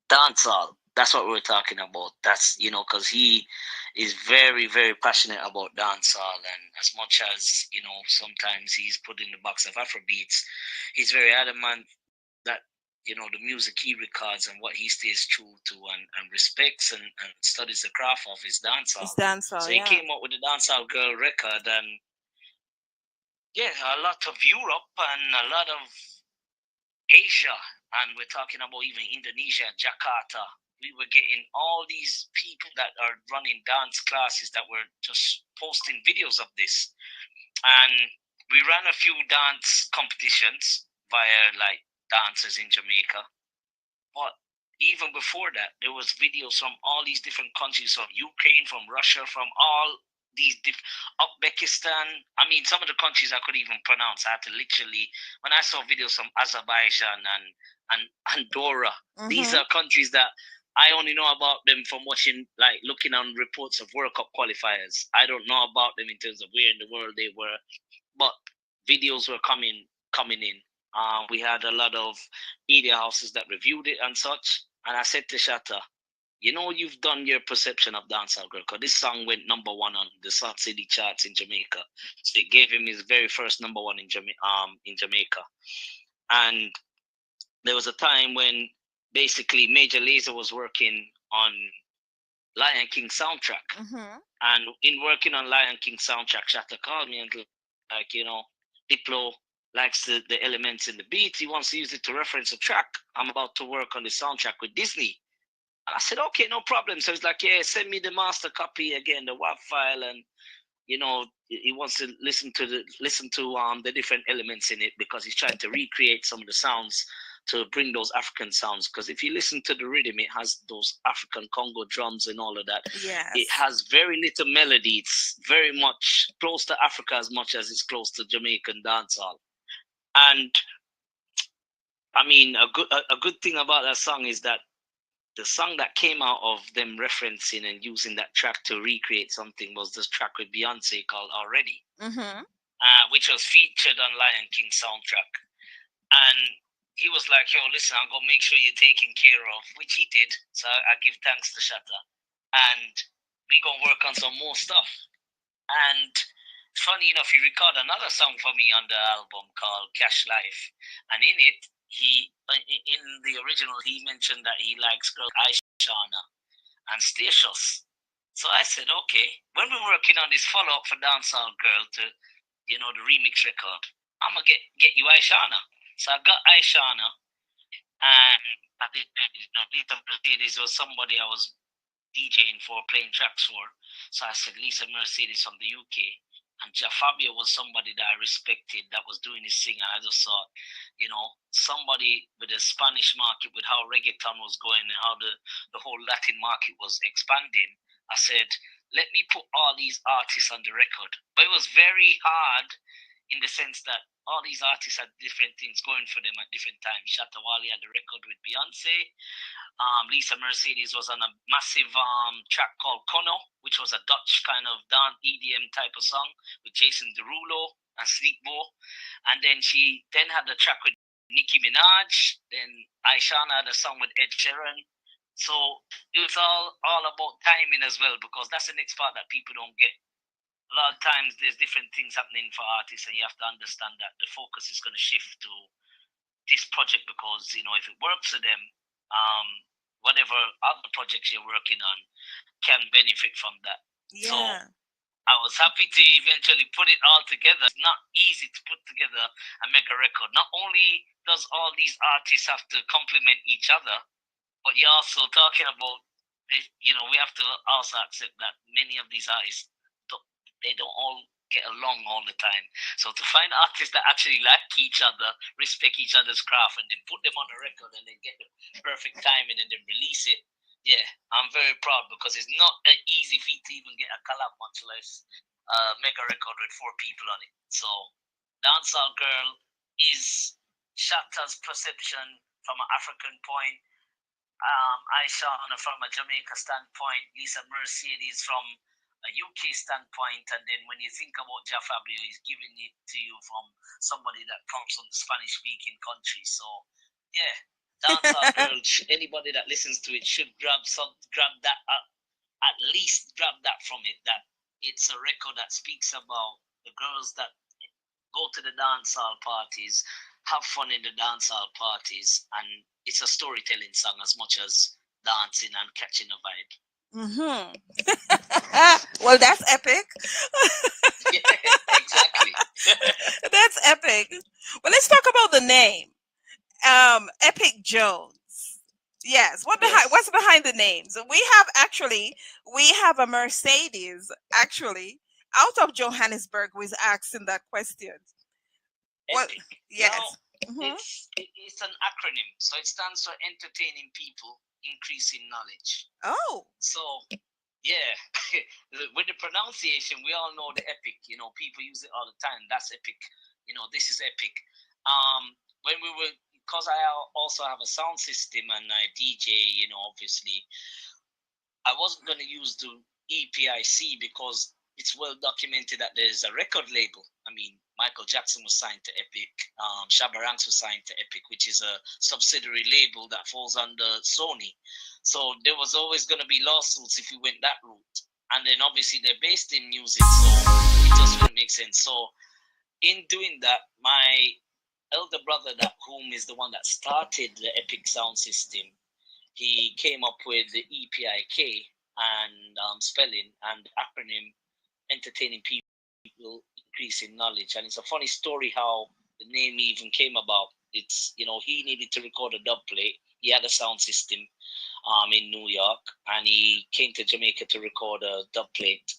dancehall. That's what we're talking about. That's, you know, because he is very, very passionate about dancehall, and as much as, you know, sometimes he's put in the box of Afrobeats, he's very adamant that, you know, the music he records and what he stays true to and respects and studies the craft of is dancehall. It's dancehall, so he came up with the Dancehall Girl record, and yeah, a lot of Europe and a lot of Asia, and we're talking about even Indonesia, Jakarta. We were getting all these people that are running dance classes that were just posting videos of this. And we ran a few dance competitions via like dancers in Jamaica. But even before that, there was videos from all these different countries, from Ukraine, from Russia, from all these Uzbekistan. I mean, some of the countries I couldn't even pronounce. I had to literally, when I saw videos from Azerbaijan and Andorra, these are countries that I only know about them from watching, like looking on reports of World Cup qualifiers. I don't know about them in terms of where in the world they were, but videos were coming in We had a lot of media houses that reviewed it and such. And I said to Shatta, you've done your perception of Dancehall Girl, because this song went number one on the Sun City charts in Jamaica. So it gave him his very first number one in Jamaica. And there was a time when basically Major Lazer was working on Lion King soundtrack. And in working on Lion King soundtrack, Shatta called me and like, Diplo likes the elements in the beat. He wants to use it to reference a track. I'm about to work on the soundtrack with Disney. And I said, okay, no problem. So he's like, yeah, send me the master copy again, the WAV file. And, he wants to listen to the different elements in it, because he's trying to recreate some of the sounds to bring those African sounds. Because if you listen to the rhythm, it has those African Congo drums and all of that. Yes. It has very little melody. It's very much close to Africa as much as it's close to Jamaican dancehall. And I mean, a good thing about that song is that the song that came out of them referencing and using that track to recreate something was this track with Beyonce called Already, which was featured on Lion King soundtrack. And he was like, yo, listen, I'm going to make sure you're taken care of, which he did. So I give thanks to Shatta. And we going to work on some more stuff. And funny enough, he recorded another song for me on the album called Cash Life. And in it, in the original, he mentioned that he likes girls Aishana and Statious. So I said, okay, when we're working on this follow-up for Dancehall Girl to, the remix record, I'm going to get you Aishana. So I got Aishana, and I did, Lisa Mercedes was somebody I was DJing for, playing tracks for. So I said, Lisa Mercedes from the UK. And Fabio was somebody that I respected that was doing his thing. And I just thought, somebody with the Spanish market, with how reggaeton was going and how the whole Latin market was expanding, I said, let me put all these artists on the record. But it was very hard in the sense that all these artists had different things going for them at different times. Shatta Wali had the record with Beyonce. Lisa Mercedes was on a massive track called Kono, which was a Dutch kind of EDM type of song with Jason Derulo and Sleepbo. And then she had the track with Nicki Minaj. Then Aishana had a song with Ed Sheeran. So it was all about timing as well, because that's the next part that people don't get. A lot of times there's different things happening for artists, and you have to understand that the focus is going to shift to this project, because, if it works for them, whatever other projects you're working on can benefit from that. Yeah. So I was happy to eventually put it all together. It's not easy to put together and make a record. Not only does all these artists have to complement each other, but you're also talking about, we have to also accept that many of these artists, they don't all get along all the time. So to find artists that actually like each other, respect each other's craft, and then put them on a record and then get the perfect timing and then release it, yeah, I'm very proud, because it's not an easy feat to even get a collab, much less make a record with 4 people on it. So Dancehall Girl is Shatta's perception from an African point, Aishana from a Jamaica standpoint, Lisa Mercedes from a UK standpoint, and then when you think about Fabio, he's giving it to you from somebody that comes from the Spanish-speaking country. So, yeah, Dancehall Girl, anybody that listens to it should grab that, at least grab that from it, that it's a record that speaks about the girls that go to the dancehall parties, have fun in the dancehall parties, and it's a storytelling song as much as dancing and catching a vibe. Well, that's epic. Yeah, exactly. That's epic. Well, let's talk about the name. Epik Jones. Yes. What's behind the name? So we have a Mercedes actually out of Johannesburg who is asking that question. What? Yes. Now, it's an acronym, so it stands for Entertaining People, Increasing Knowledge. Oh. So, yeah, with the pronunciation, we all know the epic. People use it all the time. That's epic. This is epic. When we were, because I also have a sound system and I DJ, obviously, I wasn't going to use the EPIC because it's well documented that there's a record label I mean, Michael Jackson was signed to Epik. Shabba Ranks was signed to Epik, which is a subsidiary label that falls under Sony. So there was always going to be lawsuits if we went that route. And then obviously they're based in music, so it just wouldn't make sense. So in doing that, my elder brother, whom is the one that started the Epik sound system, he came up with the EPIK and spelling and acronym, entertaining people, increasing knowledge. And it's a funny story how the name even came about. It's, he needed to record a dub plate. He had a sound system in New York, and he came to Jamaica to record a dub plate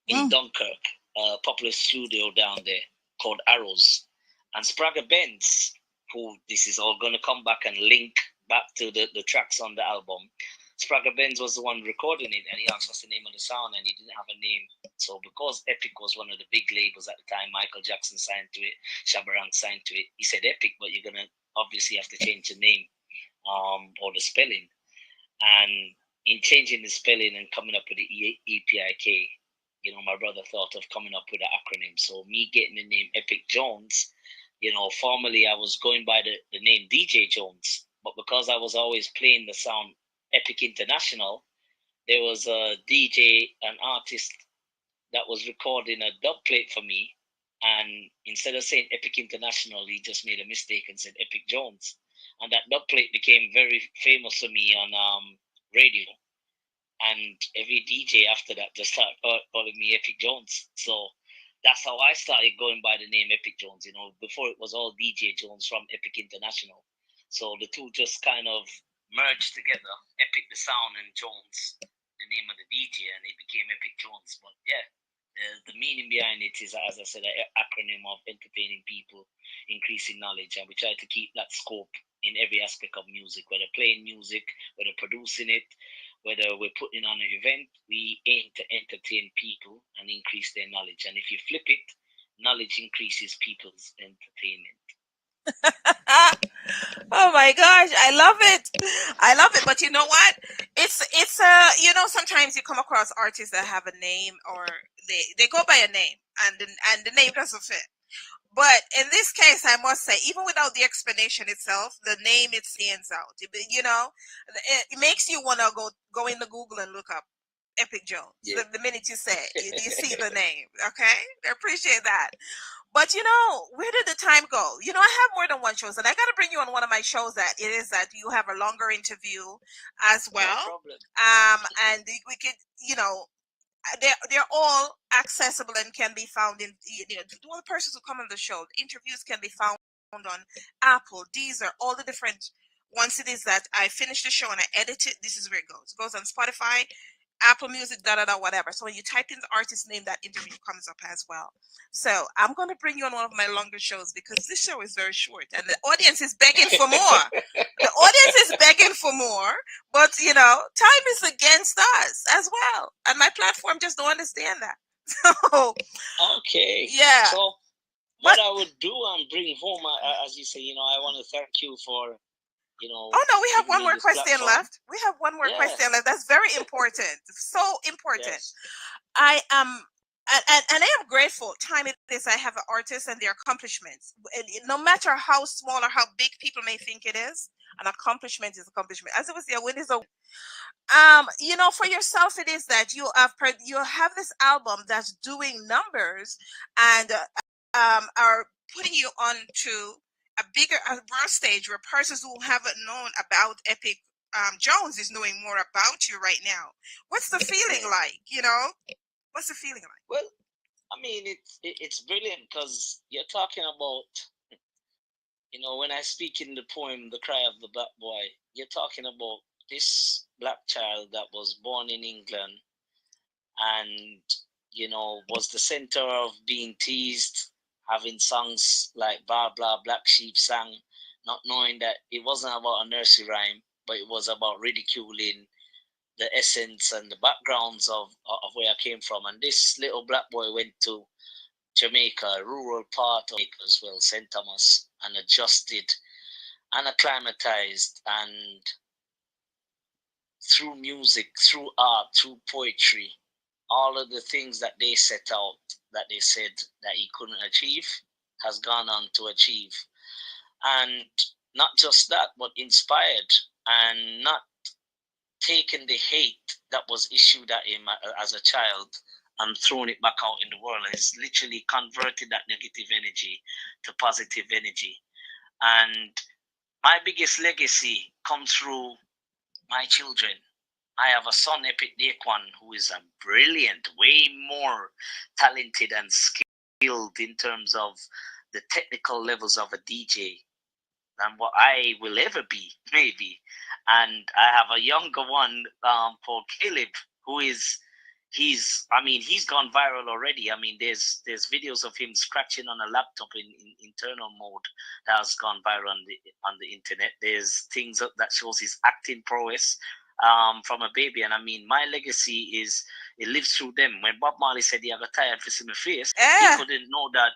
in Dunkirk, a popular studio down there called Arrows. And Spragga Benz, who this is all going to come back and link back to the tracks on the album. Spragga Benz was the one recording it, and he asked us the name of the sound, and he didn't have a name. So because Epik was one of the big labels at the time, Michael Jackson signed to it, Shabba Ranks signed to it. He said Epik, but you're going to obviously have to change the name or the spelling. And in changing the spelling and coming up with the EPIK, my brother thought of coming up with an acronym. So me getting the name Epik Jones, formerly I was going by the name DJ Jones, but because I was always playing the sound Epik International, there was a DJ, an artist that was recording a dub plate for me, and instead of saying Epik International, he just made a mistake and said Epik Jones, and that dub plate became very famous for me on radio. And every DJ after that just started calling me Epik Jones. So that's how I started going by the name Epik Jones. Before it was all DJ Jones from Epik International. So the two just kind of merged together, Epik the sound and Jones, the name of the DJ, and it became Epik Jones. But yeah, the meaning behind it is, as I said, an acronym of entertaining people, increasing knowledge, and we try to keep that scope in every aspect of music, whether playing music, whether producing it, whether we're putting on an event. We aim to entertain people and increase their knowledge. And if you flip it, knowledge increases people's entertainment. Oh my gosh, I love it. I love it. But you know what? It's sometimes you come across artists that have a name, or they go by a name, and the name doesn't fit. But in this case, I must say, even without the explanation itself, the name, it stands out. It makes you want to go into Google and look up Epik Jones. Yeah. The minute you say it, you see the name. Okay, I appreciate that. But where did the time go? I have more than one show, and I got to bring you on one of my shows that you have a longer interview as well. No problem. And we could, they're all accessible and can be found in, all the persons who come on the show. The interviews can be found on Apple, Deezer, all the different. Once it is that I finish the show and I edit it, this is where it goes. It goes on Spotify, Apple Music, whatever. So when you type in the artist name, that interview comes up as well. So I'm going to bring you on one of my longer shows, because this show is very short and the audience is begging for more. The audience is begging for more, but time is against us as well. And my platform just don't understand that. So okay. Yeah. So what I would do and bring home, as you say, I want to thank you for Oh no, we have one more question left. We have one more question left. That's very important. So important. Yes. I am, and I am grateful. Time it is, I have an artist and their accomplishments. No matter how small or how big people may think it is, an accomplishment is accomplishment. As it was, a win is a win. For yourself, it is that you have this album that's doing numbers and are putting you onto a broad stage where persons who haven't known about Epik Jones is knowing more about you right now. What's the feeling like? What's the feeling like? Well, I mean, it's brilliant, because you're talking about, when I speak in the poem, The Cry of the Black Boy, you're talking about this black child that was born in England and, was the center of being teased, having songs like Blah Blah Black Sheep sang, not knowing that it wasn't about a nursery rhyme, but it was about ridiculing the essence and the backgrounds of where I came from. And this little black boy went to Jamaica, a rural part of Jamaica as well, St. Thomas, and adjusted and acclimatized, and through music, through art, through poetry, all of the things that they set out, that they said that he couldn't achieve, has gone on to achieve. And not just that, but inspired and not taken the hate that was issued at him as a child and thrown it back out in the world. It's literally converted that negative energy to positive energy. And my biggest legacy comes through my children. I have a son, Epik, who is a brilliant, way more talented and skilled in terms of the technical levels of a DJ than what I will ever be, maybe. And I have a younger one called Caleb, who is, he's gone viral already. I mean, there's videos of him scratching on a laptop in internal mode that has gone viral on the internet. There's things that shows his acting prowess from a baby. And I mean, my legacy is, it lives through them. When Bob Marley said he had a tired face in my face, he couldn't know that,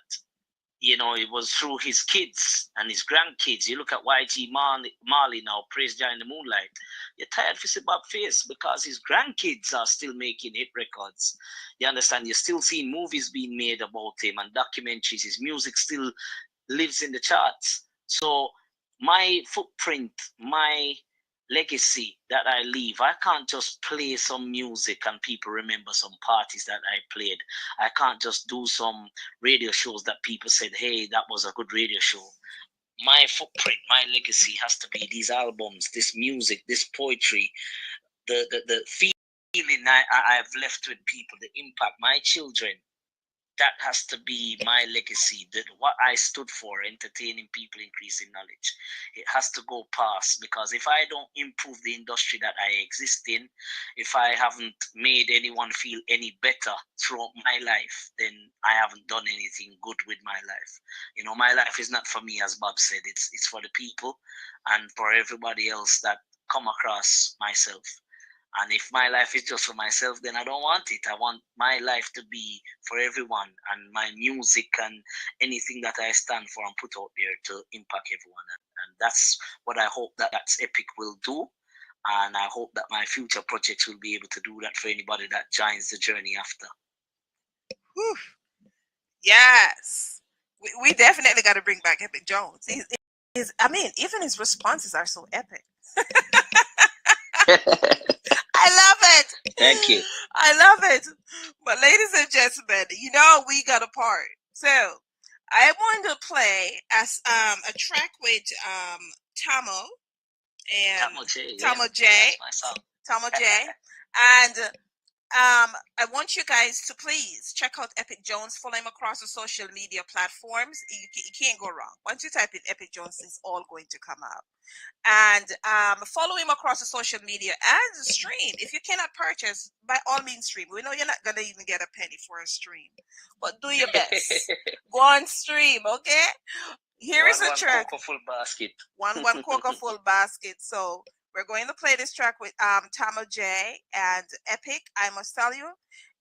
you know, it was through his kids and his grandkids. You look at YG Marley now, Praise Jah in the Moonlight. You're tired of Bob face because his grandkids are still making hit records. You understand? You're still seeing movies being made about him and documentaries. His music still lives in the charts. So my footprint, my legacy that I leave, I can't just play some music and people remember some parties that I played. I can't just do some radio shows that people said, hey, that was a good radio show. My footprint, my legacy has to be these albums, this music, this poetry, the feeling I've left with people, the impact, my children. That has to be my legacy, that what I stood for, entertaining people, increasing knowledge. It has to go past, because if I don't improve the industry that I exist in, if I haven't made anyone feel any better throughout my life, then I haven't done anything good with my life. You know, my life is not for me, as Bob said, it's for the people and for everybody else that come across myself. And if my life is just for myself, then I don't want it. I want my life to be for everyone, and my music and anything that I stand for and put out there to impact everyone. And that's what I hope that's Epik will do. And I hope that my future projects will be able to do that for anybody that joins the journey after. Whew. Yes. We definitely got to bring back Epik Jones. Even his responses are so epic. I love it. Thank you. I love it. But ladies and gentlemen, you know we got a part. So I want to play as a track with Tamo and Tamo J. Tamo J. And I want you guys to please check out Epik Jones. Follow him across the social media platforms. You can't go wrong. Once you type in Epik Jones, it's all going to come out. And follow him across the social media and stream. If you cannot purchase, by all means stream. We know you're not going to even get a penny for a stream, but do your best. Go on stream, okay? Here is a track. One full basket. One coca full basket. So we're going to play this track with Tamo J and Epik. I must tell you,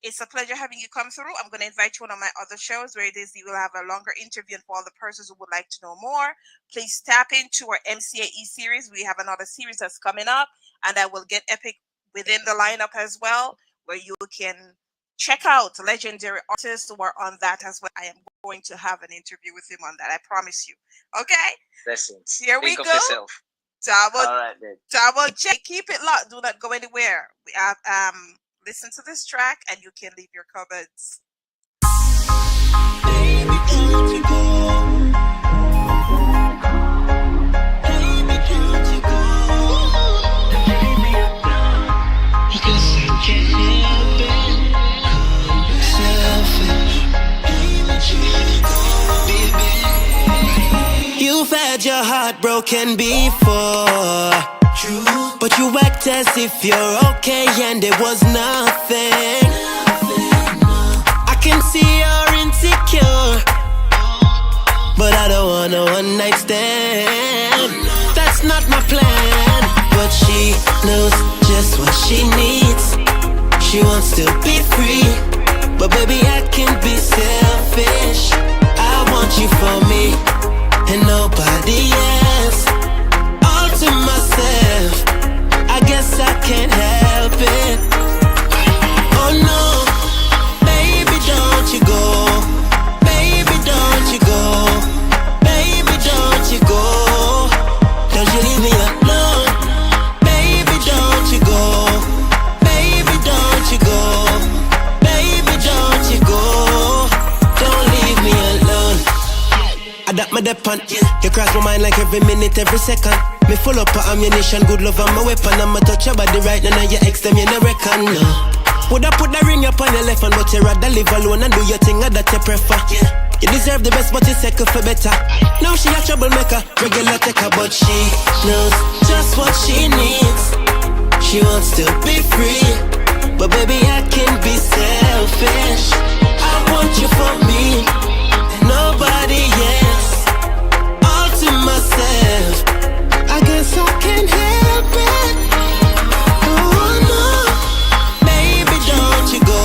it's a pleasure having you come through. I'm going to invite you on my other shows where it is you will have a longer interview. And for all the persons who would like to know more, please tap into our MCAE series. We have another series that's coming up, and I will get Epik within the lineup as well, where you can check out legendary artists who are on that as well. I am going to have an interview with him on that. I promise you. Okay? Blessings. Here we go. Yourself. Tamo J, keep it locked. Do not go anywhere. We have listen to this track and you can leave your comments. Baby, can't you go? Baby, can't you go? Baby, I guess I can't help it. Can't be selfish. Baby, you've had your heart broken before. True. But you act as if you're okay and it was nothing. I can see you're insecure, but I don't want a one-night stand. That's not my plan. But she knows just what she needs. She wants to be free, but baby I can be selfish. I want you for me and nobody else. All to myself, I guess I can't help it. Oh no, depend. You cross my mind like every minute, every second. Me full up of ammunition, good love and my weapon. I'ma touch your body right now, your ex them you no reckon, no. Woulda put the ring up on your left hand, but you rather live alone and do your thing that you prefer. You deserve the best, but you settle for better. Now she a troublemaker, regular taker, but she knows just what she needs. She wants to be free, but baby I can be selfish. I want you for me, nobody else, all to myself. I guess I can't help it. Oh no, baby don't you go,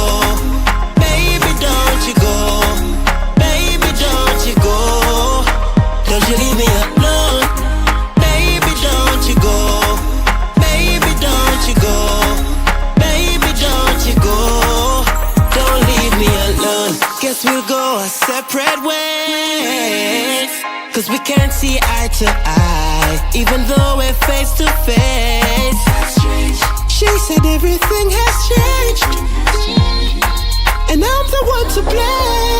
baby don't you go, baby don't you go, don't you leave me alone, baby don't you go, baby don't you go, baby don't you go, don't leave me alone. Guess we'll go our separate ways, 'cause we can't see eye to eye, even though we're face to face. She said everything has changed, and I'm the one to blame.